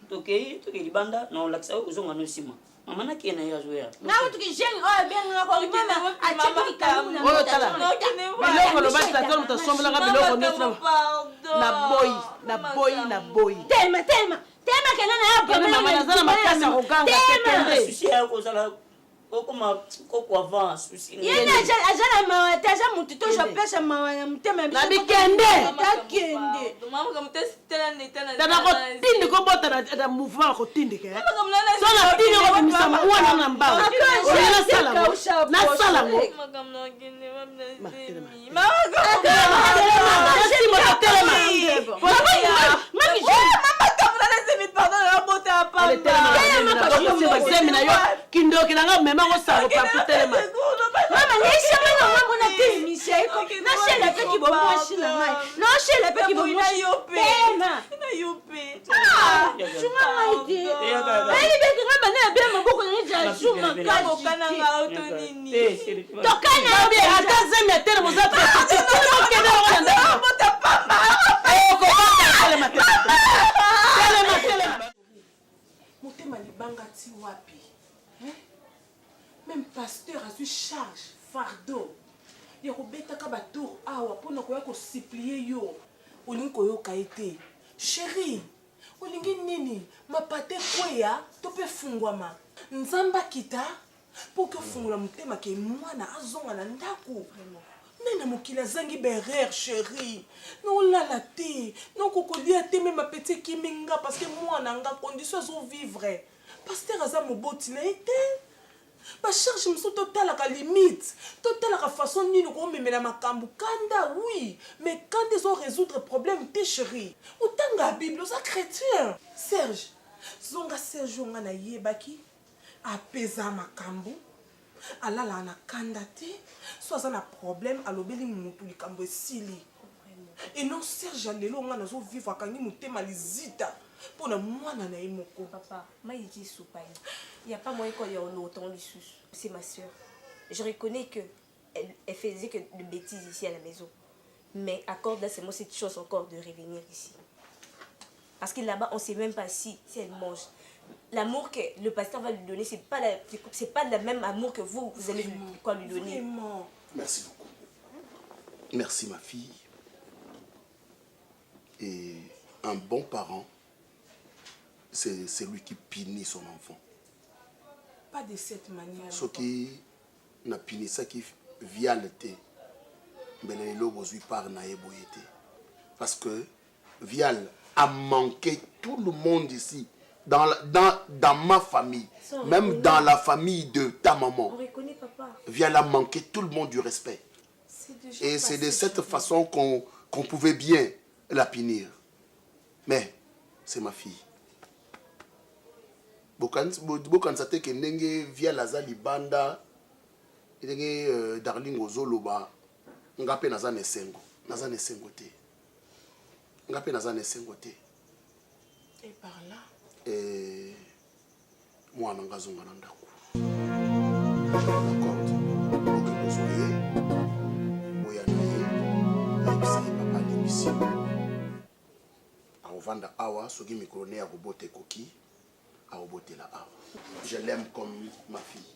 toke libanda na laksa uzonga no sima mama na kena ya zoya na utuki jeng benga ko mama achaki kanuna oyo tala biloko lo basta to mto sombla ga biloko netra na boy. Tema kelena ya bama mama nazana makasa koganga tetende. Susi ya kozala okoma koko avant susi. Yena ajana mawate aja mutu to je pesa mawana mutema na bikende. Takende. Mama comme testela netana. Tana ko tindi ko bota na mouvement ko tindi ke. So na tindi ko misama wana na mbao. Na sala. Na sala mo. Kindoki nanga mema ko sala pa telema. Mama nisha mwana wangu na tini misheko. Na shela peki bo mwashi na mai. Na shela peki bo mwashi. Tema. Na yope. Chuma maidi. Ai beki ngamba na bia maboko nja chuma kaji. Kana ngao to nini. Tokana bi akaze metele mozapo. Kende wana bota pamba. Ko bata telema. Telema. Motema libanga ti wapi. Même pasteur a eu charge, fardeau. Il a rebêté à batour awa pour nous supplier yo. Olinko yo kaite. Chérie, olingi nini? Ma pate kwea tope fungwama. Nzamba kita pour que fungula mutema ke mwana azonga na ndaku. Nena mokila zangi berer chérie. Non la la té. Non kokolia té même ma petite kiminga parce que moi nanga condition zo vivre. Pasteur aza moboti na été. Ba charge mso total à limite. Total à façon ni nous comme la makambu kanda oui, mais quand ils ont résoudre problème té chérie. Autant la Bible ça chrétien. Serge, zonga Serge nga na yebaki apesa makambu. Alala na kanda té, soit un problème à l'obéli mutu likambo sili. Et non Serge lelo nga na zo vivre kangi mutema lizita. Pour le moi na moko. Papa, moi il dit soupaille. Il n'y a pas moyen qu'on y ait autant de sous. C'est ma soeur. Je reconnais que elle faisait que de bêtises ici à la maison. Mais accorde à ces mots cette chose encore de revenir ici. Parce que là-bas, on ne sait même pas si elle mange. L'amour que le pasteur va lui donner, c'est pas le même amour que vous allez lui donner. Vraiment. Merci beaucoup. Merci ma fille. Et un bon parent, c'est celui qui punit son enfant. Pas de cette manière. Ce qui n'a puni ça qui via le thé. Mais les lobos lui parlent naïboyété. Parce que Vial a manqué tout le monde ici. Dans ma famille. Même dans la famille de ta maman. On reconnaît papa. Vial a manqué tout le monde du respect. Et c'est de cette façon qu'on pouvait bien la punir. Mais c'est ma fille. Bokansate ke ndenge via laza libanda ndenge darling ozoloba ngape nazana esengo te ngape nazana esengo te et par là mwana ngazonga na ndako d'accord oke bozoye boya na ye ayebisa ye papa debisi aovanda awa soki mikolo ne ya kobote ekoki. Je l'aime comme ma fille.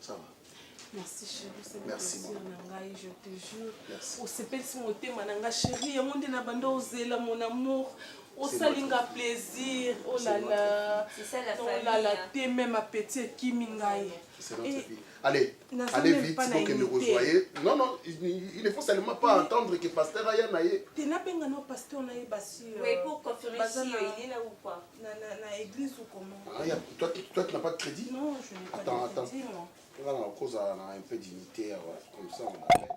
Ça va. Merci chérie. Merci Nangai, je te jure. Merci. Au CPL si mon thème nanga chérie, ya monde na bando ozela mon amour. Au salinga plaisir. Oh là là. C'est ça la famille. Oh là là, t'es même ma petite Kimingaï. C'est notre fille. Allez vite, pour que nous rejoignez. Non, il ne faut seulement pas entendre que pasteur Aya naïe. Tu n'as pas un pasteur naïe bassi. Oui, pour confirmer si il est là ou pas. Na église ou comment? Toi, tu n'as pas de crédit? Non, je n'ai pas de crédit, moi. Voilà, à cause d'un un peu dignité, comme ça on appelle.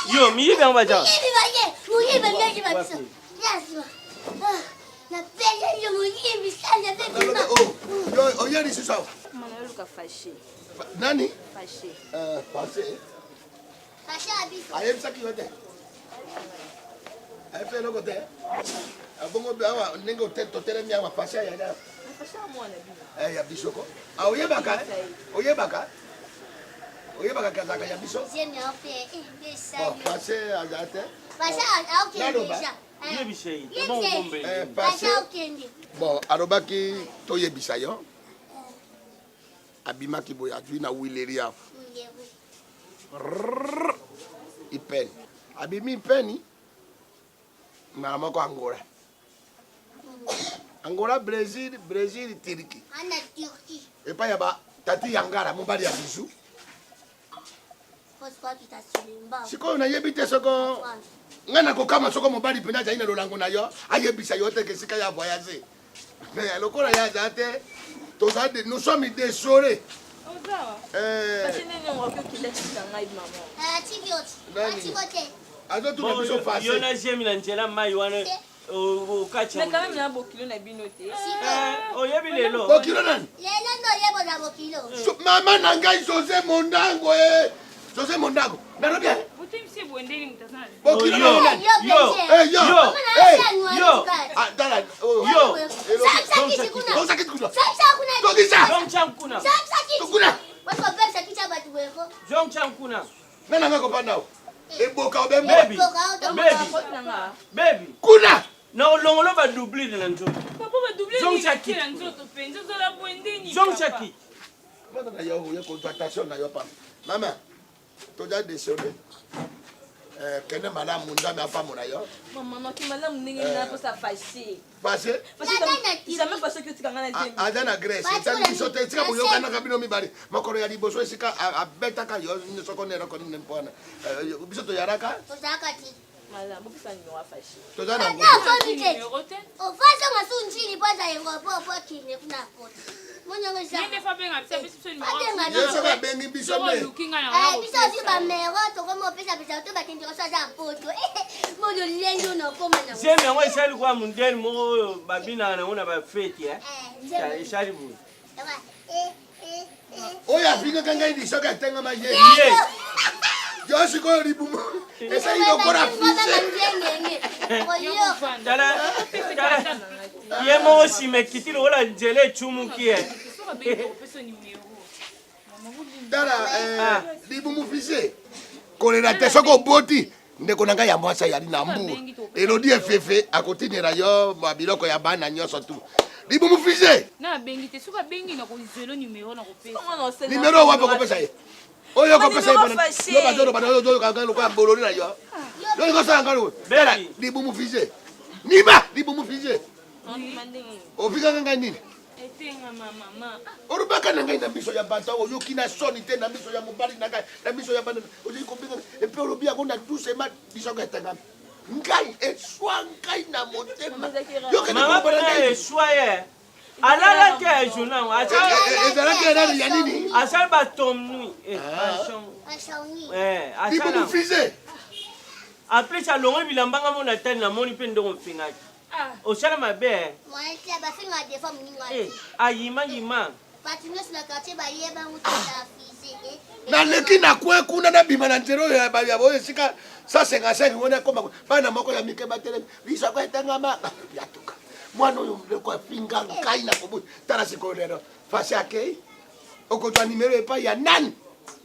Yo, mi bien va dire. Oh, y'a des sous-ça. Fâché. Nani? Fâché. Fâché. Fâché à Aïe, ça qui va être. fait le côté. Abongo bawa ningo totele mi awa pasha ya da. Pasha mwana bi. Ya bisoko. Ah oyebaka. Oyebaka. Oyebaka kazaka ya biso. J'aime ope besa. Bon, passer azate. Pasha auke besa. Yebisei. Bon bombe. Pasha auke ndi. Bon, alobaki toyebisa yo. Abimaki boya tu na wileria. Ipeni. Abimi peni. Na mako Angola. Angola, Brésil, Turquie. Ana Turquie. Et pas yaba tati Yangara mobali ya bisu. Pourquoi tu t'as sulimba? Siko na yebite soko. Ngana ko kama soko mobali pena ja ina lolango na yo. Ayebisa yo te ke sika ya voyager. Mais lokola ya zate to ça nous sommes désolés. Parce que nous avons quitté Tangaï maman. Tibiot. Tibote. Azo tu na biso face. Yo na jemi na njela mai wana o kacha. Mais quand même na bokilo na binote. O yebi lelo. Bokilo nani? Lelo ndo yebo na bokilo. Mama nangai José Mondango José Mondango. Na bien. Butimsi bwendeni mtazana. Bokilo nani? Yo. Ah dala. Yo. Sakiti kuna. Sakiti kuna. Sakiti kuna. Togisa. Jongcham kuna. Sakiti kuna. Watu pesa kicha batu weko. Jongcham kuna. Nana ngako pandao. Eboka obembe. Baby. Kuna. Na olongolo ba doubler na nzoto. Papa ba doubler Jongchaki na nzoto penza zola bwendeni. Jongchaki. Mwana na yo contraction na yo papa. Mama. Toja désolé. Kene madame Mundame a pas mon ailleurs. Maman, qui madame n'est pas ça fâché. Fâché? Parce que ça même pas ce que tu as dit. Adana Grèce, ça dit sauter tika boyo kana kabino mibali. Makoro ya liboso esika abeta ka yo ne sokonera ko nempona. Biso to yaraka? Tozakati. Madame, beaucoup ça nous a fâché. Toza na. O fasa masunjini kwanza yengo popo kine kuna kota. Nende fa benga pisa biso ni mwa. Yeso ba bengi biso me. Biso si ba mero to komo pesa pesa to ba tindi ko sa poto. Mo yo lengo no koma na. Sema yango isali kwa mundeni mo babina na una ba feti Isali bu. Oya finga kanga ndi soka tenga ma ye. Yo siko ribumo. Esa ilo kora fise. Yemo sime kitilo wala njele chumukie. Dara libumu fise. Kolera te soko boti. Ndeko nanga ya mwasa yali na mbu. Elodi efefe akotinera yo mabiloko ya bana nyoso tu. Libumu fise. Na bengi te suka bengi na ko zelo numero na ko pesa. Numero wapo ko pesa ye. Oyo ko pesa ibana. Yo bazoro bana yo kanga lokwa boloni na yo. Yo ko sanga lo. Bela libumu fise. Niba libumu fise. Ofika kanga nini? Etenga mama. Orubaka nanga ina biso ya bata oyo kina soni te na biso ya mobali nanga na biso ya bana. Oyo ko binga e pe orubia ko na doucement biso ka tanga. Ngai eswa ngai na motema. Yo ke mama bana eswa ye. Alala ke journal acha. Ezala ke na ya nini? Acha ba tomnu. Ashoni. Libumu fise. Après ça longo bilambanga mona tani na moni pe ndongo mfingaki. Osala mabe. Moi c'est ba finga de femme ninga. Ayima. Patinos na quartier ba yeba mutala fise. Na leki na kwe kuna na bima na ntero ya ba ya boye sika sa senga ngona koma bana moko ya mike batele bisa kwa tanga ma yatuka. Mwana oyo mleko finga ngai na kobu tara siko lero. Fasi ake. Okotwa numero epa ya nani?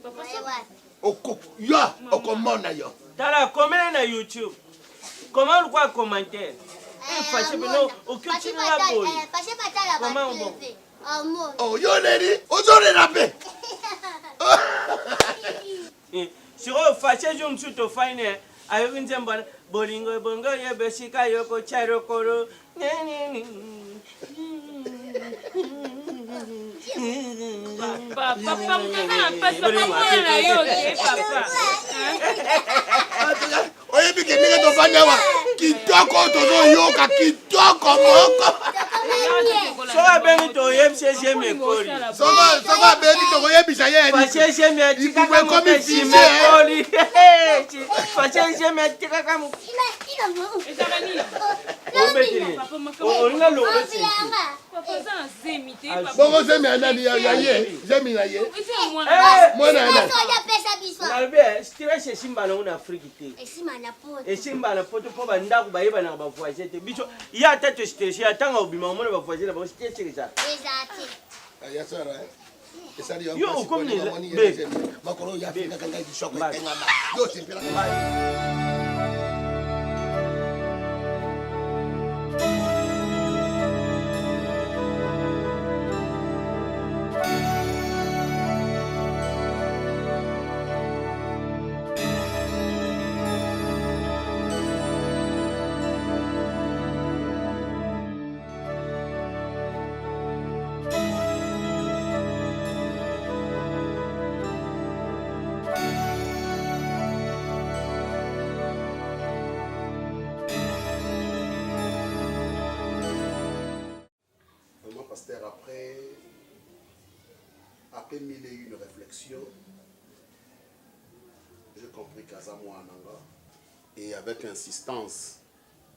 Papa Oko ya okomona yo. Tala comment na YouTube. Comment quoi commentaire? Fâché bino okutini la boy. Fâché patala ba. Comment bon? Oh yo lady, ozore na pe. Siro fâché jom suto fine. Ayo nzemba bolingo bongo ye besika yoko charo koro. Papa mtaka pesa kwa na yote papa. Oye bike nige to fanya wa kitoko to zo yoka kitoko moko. soka bengi to yem chez mes colis. Soka bengi to yebisa ye. Fa chez mes tika comme comme fiché mes colis. Fa chez mes tika comme. On a le Bongo zemi anani ya ye. Zemi na ye. Mwana ana. Albert, stress chez Simba na una frigité. Et Simba na poto po banda ku bayiba na ba voisin te. Biso ya tete stress ya tanga obima mo na ba voisin na ba stress ça. Exact. Ya sara. Esali yo. Yo comme ni be. Makoro ya fika kanga di shop enga ba. Yo simpela. Pasteur, après mille et une réflexions, j'ai compris qu'à ça, moi, et avec insistance,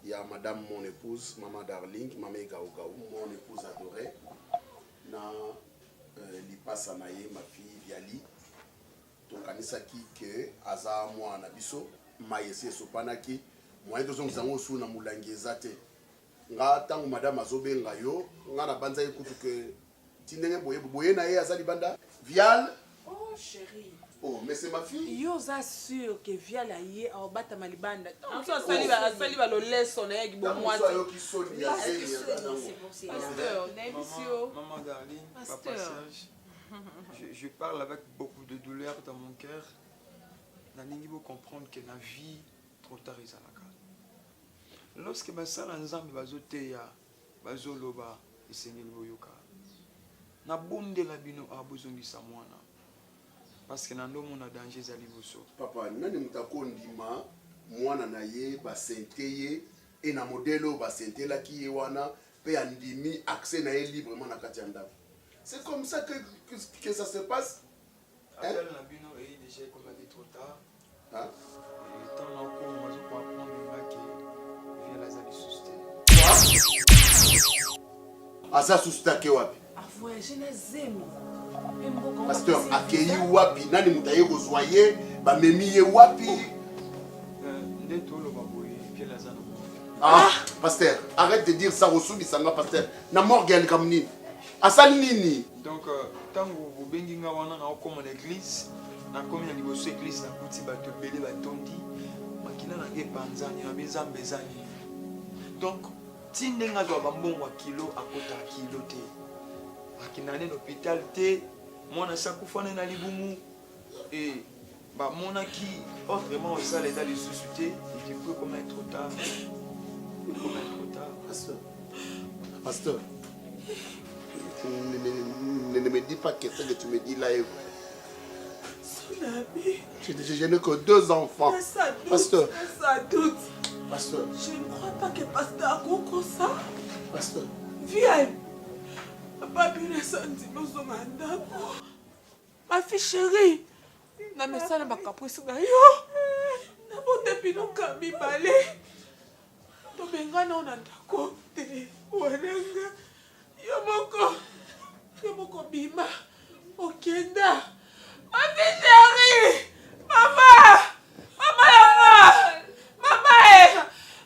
il y a madame, mon épouse, maman Darling, maman Gaougaou, mon épouse adorée, Lipa Sanaye, ma fille Viali, donc Anisaki, que Aza, moi, Nabiso, Maïsé, Sopanaki, moi, je suis en train de me nga tangu madame azobenga yo nga na banza ekutu ke tindenge boye na ye azali banda Vial. Oh chérie. Oh mais c'est ma fille. Yo za sûr que Vial aye au bata malibanda. On ça sali ba lo leso na yegi bo moi. Pasteur, maman Darling, papa Serge. Je parle avec beaucoup de douleur dans mon cœur. Nalingi bo comprendre que la vie trop tard ezalaka. Lorsque basala nzambe bazoteya bazoloba esengeli boyoka nabondela bino abozongisa mwana parce que nando mona danger ezali boso papa nani mutako ndima mwana na ye basente ye e na modelo basentelaki ye wana pe andimi accès na ye librement na kati ya ndako. C'est comme ça que ça se passe. Appel na bino et déjà comme a dit trop tard. Hein? Et tant là pour moi je peux apprendre que Asa sustake wapi? Avoyage na zemi. Pasteur akei wapi? Nani mutaye kozwaye? Ba memi ye wapi? Ndeto lo baboye pied la zana. Ah, pasteur, arrête de dire ça Rosubi sanga pasteur. Na morgue comme nini? Asali nini? Donc tango bobengi nga wana na okoma na église, na komi na liboso église na kuti bato belé batondi, makina na ngepanzani na bezambe zani. Donc, si vous avez un kilo à côté de kilo, vous avez un hôpital, vous avez un libumu, et vous avez autrement ça les a les sociétés, et du coup, comment être trop tard. Comment être trop tard. Pasteur, ne me dis pas que ce que tu me dis là est vrai. Je n'ai que 2 enfants. Pasteur. Pasteur. Je ne crois pas que pasteur a compris ça. Pasteur. Viens. Papa, bien senti nos mandats. Ma fille chérie. Na me sala ba caprice na yo. Na bote pino kambi balé. To benga na ona ndako te. Wananga. Yo moko bima. Okenda. Ma fille chérie. Maman. Maman yanga.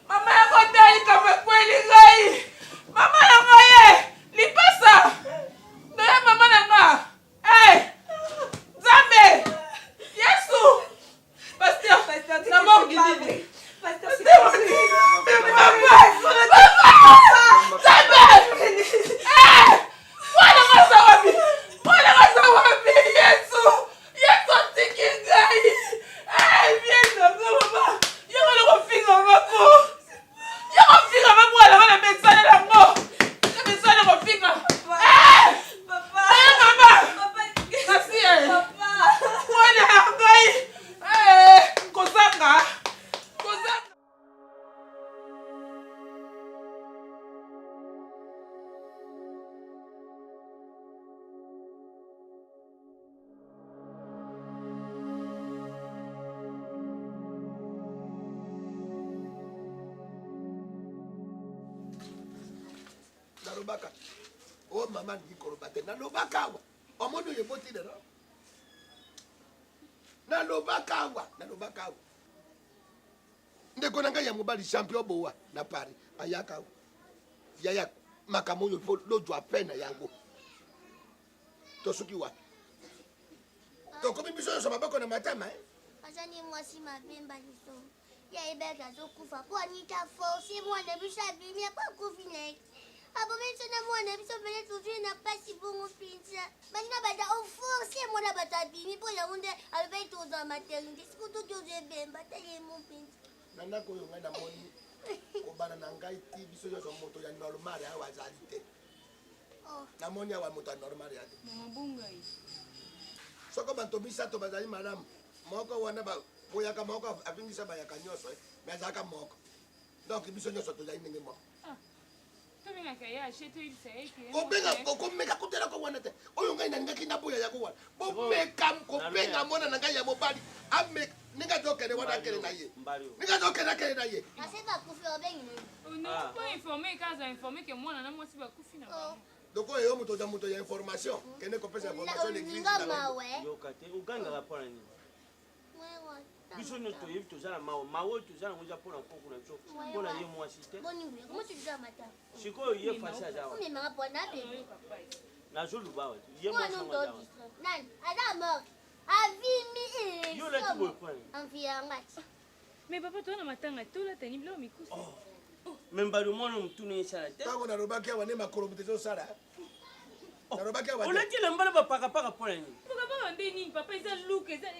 Mama yako ndali kama kweli ngai. Mama yanga ye. Lipasa. Ndoya mama nanga. Zambe. Yesu. Pasteur. Na morgue nini? Pasteur. Zambe. Mwana ngasa wapi? Mwana ngasa wapi? Yesu. Yesu tiki ngai. Viens mama. lobaka. Oh maman dit korobate na lobaka wa. Omono ye boti de no. Na lobaka wa. Ndeko nanga ya mobali champion bowa na Paris. Ayaka. Yaya makamoyo fo lojo apena yango. Tosuki wa. Tokomi biso yo maboko na matama eh. Azani mwasi mabemba liso. Ya ibeka zokufa kwa nita force mwana biso abimi apa kufine. Abo menso na mwana biso bele tuvi na pasi bongo pinza. Bana bada o force mwana bata abimi po ya unde albe to za maternité. Siku to joze bemba tele mo pinza. Nanda ko yonga na moni. Ko bana na ngai ti biso yo moto ya normal ya wazalite. Na moni ya wa moto normal ya. Mabunga hii. Soko banto bisato bazali madame. Moko wana ba boyaka moko abingisa bayaka nyoso mezaka moko donc biso nyoso tozali ndenge moko tobengaka ye achete ibisa eke komeka kutela ko wana te oyo ngai nalingaki na boya ya ko wana bomeka kopenga mwana na ngai ya mobali ameka ninga tokende wana akele na ye ninga tokende akele na ye aseba kufi obengi non po informer kaza informer ke mwana na mwasi bakufi na bango donc oyo moto ya information kende kopesa information l'église na yokate uganga pona nini biso no toyebi tozala mawo tozala ngoja mpona nkoko na biso mpona ye mwasi te sikoyo ye fasi azawa nazoluba ye mwasi yo lati boepane mais papa toana matanga tolatani biloko mikusa me mbali mwana mutuna esala te ntango nalobaki awa nde makolo bute ezosala nalobaki awa olakile mbala bapakapaka mpona nini pakapaka nde nini papa eza luka eza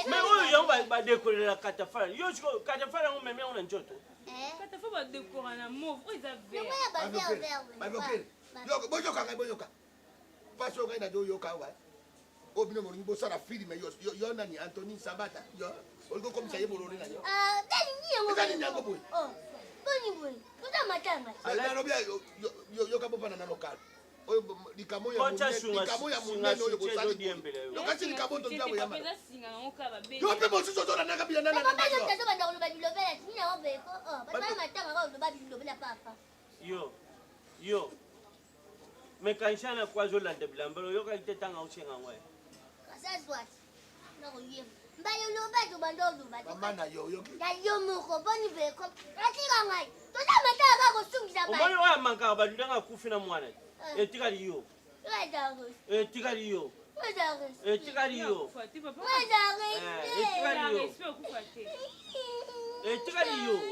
mais oyo yango badekorela katafala yo siko katafala yango meme yango na nzoto katafala badekora na move oyo eza boyoka ngai boyoka mpasi oyo ngai nazo oyoka awa obino molingi bosala filme yo nani Anthony Sabata yo olingi okomisa ye bolone na yo ezalini yango boye nalobi yoka bopana na lokal oyo likamo ya monene oyo bosali lokasi likamo tonzabo ya mala yo mpe mosusu ozolandaka bila yo mekanisha na kwa azolanda bilambelo oyokaki te ntanga osenga ngwa mama na yo omoni oyo amankaka balundanga akufi na mwana etikali yo etikali yo etikali yo etikali yo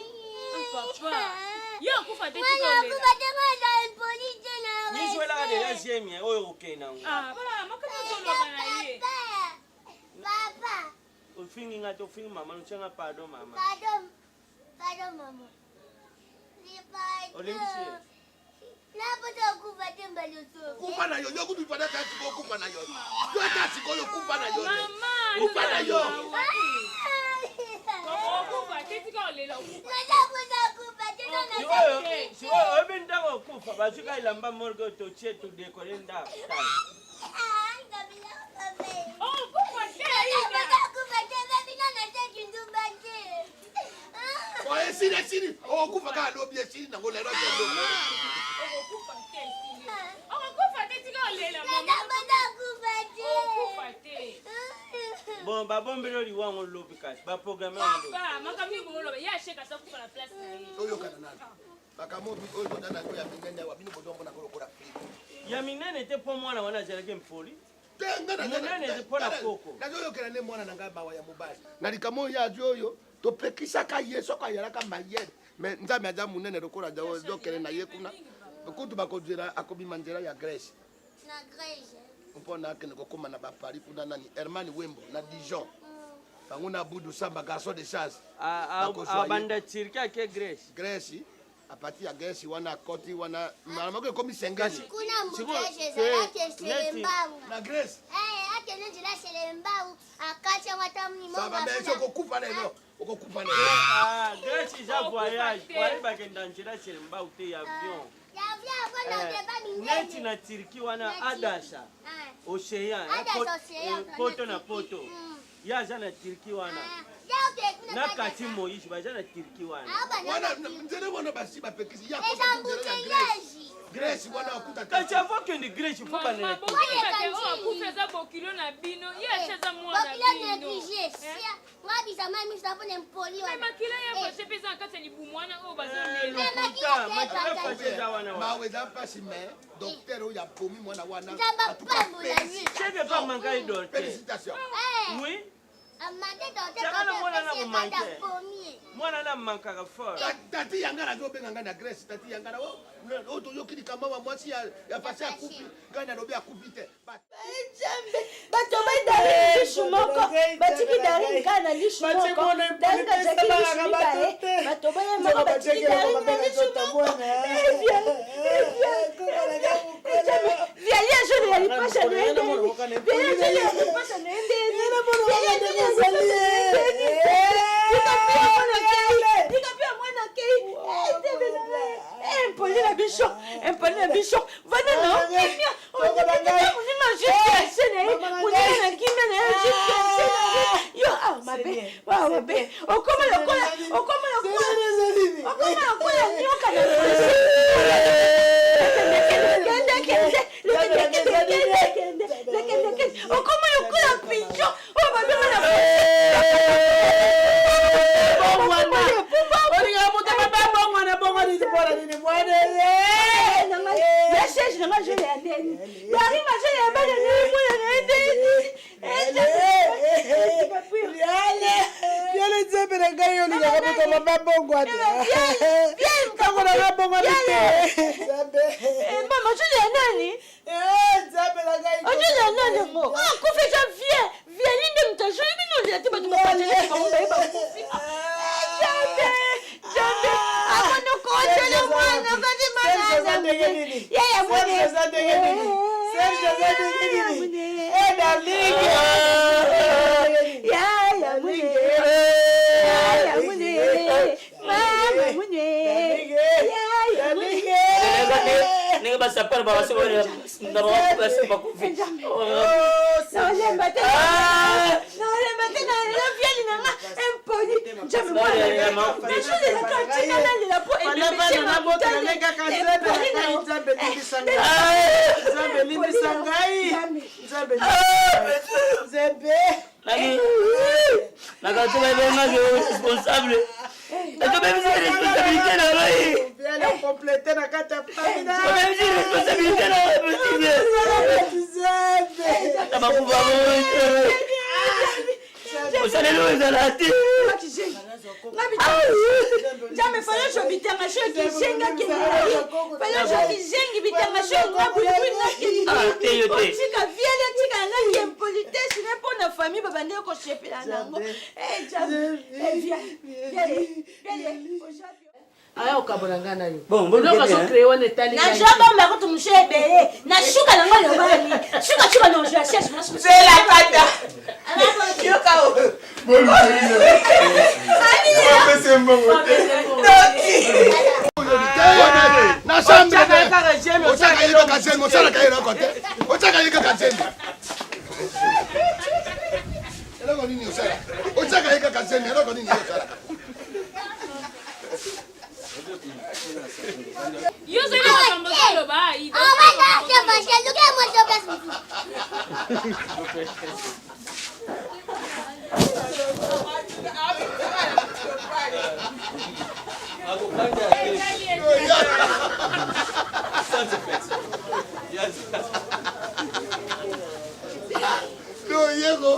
nisoelaka deja siemie oyo okenda ngo ofingi nga te ofingi mama nosenga pardon mama olingisi kufa na yo yo kutu ipana ta siko kufa na yo yo ta siko yo kufa na yo kufa na yo oyebi ndako okufa basuka elamba morge totie tudekole ndako esili okufa kaka lobi esili nango lelo bon babombeli oliwango lobi kasi baprogramme oyokana nani makambo oyo tozanango ya minene awa bino bozombona kolokola filme ya minene te mpo mwana wana azalaki mpoli munene te mpo na koko nazoyokela nde mwana na ngai bawa ya mobali na likamo oyo azi oyo topekisaka ye soko ayalaka mayele me nzambe aza munene lokola zokele na ye kuna kutu bakozela akobima nzela ya Grèce mpona akende kokóma na bapari kuna nani Herman Wembo na Dijon bango na Budu Samba garçon de chasse abanda Turki ake Grèce apati ya Grèce wana akoti wana malamako ekomi sengani na Grèce okokufa lelo okokufa Grèce eza voyage bakenda nzela selembau te ya avion neti na Turki wana adasha océan poto na poto ye aza na Turki wana na kati moyishi baza na Turki wana nzele wana basi bapekisi ya Grèce wana wakuta kati avant que ni Grèce faut pas na kufeza bokilo na bino yesheza mwana bino ngabisa mami sabone mpoli wana makila ya fashe pesa nkati ni bumwana o bazone mawe za pasi mais docteur oya pomi mwana wana je pas manquer docteur félicitations oui mwana na mankaka fort tati yangana azobenga ngai na Grèce tati yangana o toyokili kama wa mwasi ya pasi ya kupi ngai nalobi akupi te bato baidari lishu moko batiki dari nkana lishu moko dari kazaki lishu mikae bato baya moko batiki dari na lishu moko vialia jone yalipasha naende vialia jone yalipasha naende nikapia mwana kei impoli na bicho vana na okimia unima justice unima na kimia na justice yo mabe wa mabe okoma lokola nyoka na okoma lokola pinjo o mabe na sapar bawa semua nama bahasa bakufi. Naolemba tena na viali na nga empoli. Jamu mwana. Besho de la kantina na la po e bebe na boto na lenga kasebe na nzambe libisangai. Nzambe libisangai. Nzambe. Lagi. Naga tu bebe responsable. Naga bebe responsabilité na rai. Viali compléter na kata famina. Bebe responsabilité na Jamais fallait que bitanga sho kizenga kinai. Fallait que kizengi bitanga sho ngabula kinai. Tika viele tika na impolitesse ne pour na famille babande ko chepela nango. Aya okabona na yo. Bon, bon, donc so créer on etali. Na jamba mba ko tumshe bele. Na shuka nango lobani. Shuka no je cherche moi. C'est la kata. Yo kao. Bon. Na chambre. Yo soy la cambosa ba ahí. Oh my God, qué fácil, lo que hemos hecho. No llego.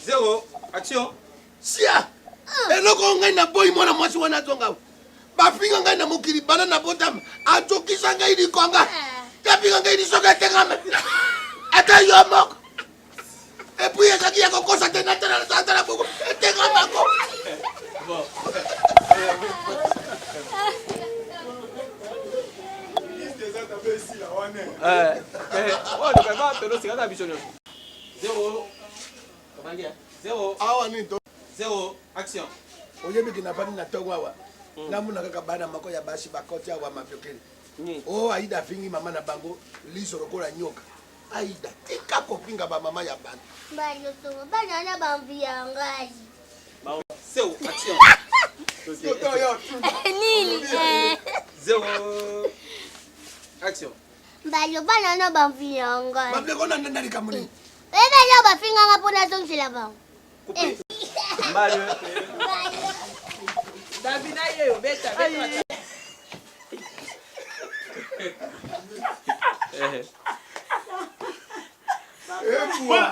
Zéro, action. Sia. Eloko ngai na boy mwana mwasi wana zonga. Bapinga ngai na mokili bana na botam. Atokisa ngai di konga. Kapinga ngai di soka tengama. Ata yo mok. Et puis ezaki ya kokosa tena tena boko. Tengama ko. Bon. Zéro. Comment dire? Zéro. Awa ni to. Zéro. Action. Oyebi kina bani na tongo awa. namuna kaka bana mako ya basi bakoti awa mapyokeli o aida fingi mama na bango liso lokola nyoka aida tika kopinga ba mama ya bana Bano to bana na bambi yangai Zéro, action. Nini Zéro, action. Bano bana na bambi yangai Bambi kona ndani kamuni Ebe ya bafinga ngapona songela bango Mbalo. Davina yeyo beta beta.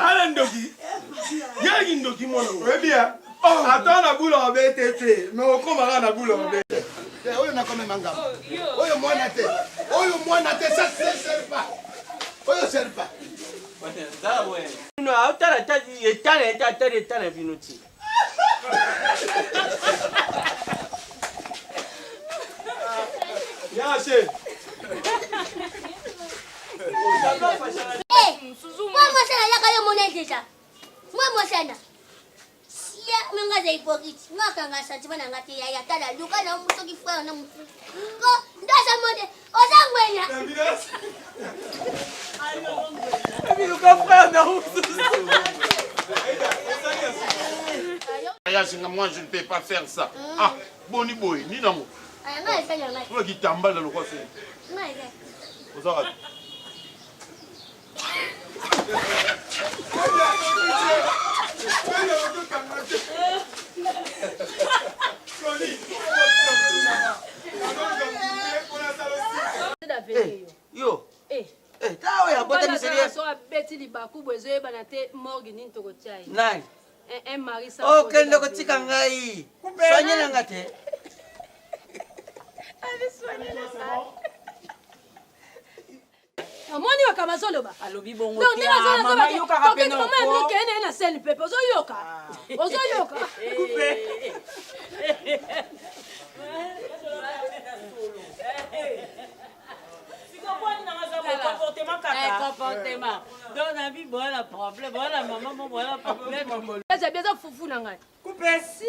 Ala ndoki. Yaki ndoki mwana. Webia. Ata na bula obetete, mais okoma na bula obete. Oyo na kome mangam. Oyo mwana te. Oyo mwana te ça sert pas. Oyo sert pas. Dawe. No, autara tadi etana vinuti. Yache. Mama sana yaka yo monetesa. Mama sana. Sia menga za hypocrite. Ngaka ngasa tibana ngati ya tala luka na muso kifua na muso. Ko ndasa mode. Ozangwenya. Ami luka frère na muso. Moi, je ne peux pas faire ça. Ah, boni boy, ni nango. Toi qui t'emballes dans le roi, c'est. Vous arrêtez. Yo. Tawe ya bota miseria. So abeti libaku bwezo bana te morgue ni ntoko chai. Nani? Un mari ça. Oh, kende ko tika ngai. Soanye na ngate. Allez soigner le sang. Amoni wakamazolo ba. Alobi bongo. Donc ni bazolo mama yoka rapena ko. Mama ni kene na scène pepe ozo yoka. Ozo yoka. Coupe. Comportement. Donc, on a vu, voilà problème, voilà maman, voilà problème. J'ai bien ça foufou na ngai. Coupé. Si.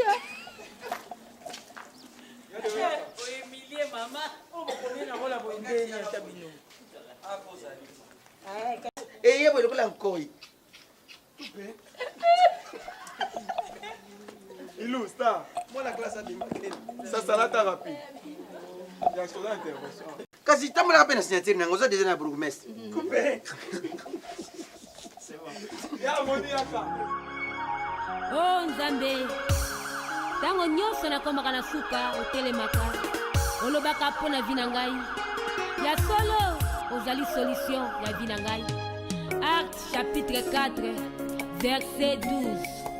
Emilie maman, on va combien na rola bonde na tabino. Eh, yebo lokola nkoi. Ilou, star. Moi la classe a dit ça salata rapide. Il y a son intervention. Kasi tamula kapena signature nango zo déjà na bourgmestre. Coupé. C'est bon. Ya moni aka. Oh Nzambe. Tango nyonso nakomaka na suka otelemaka. Olobaka mpona vi na ngai. Ya solo ozali solution ya vi na ngai. Acte chapitre 4 verset 12.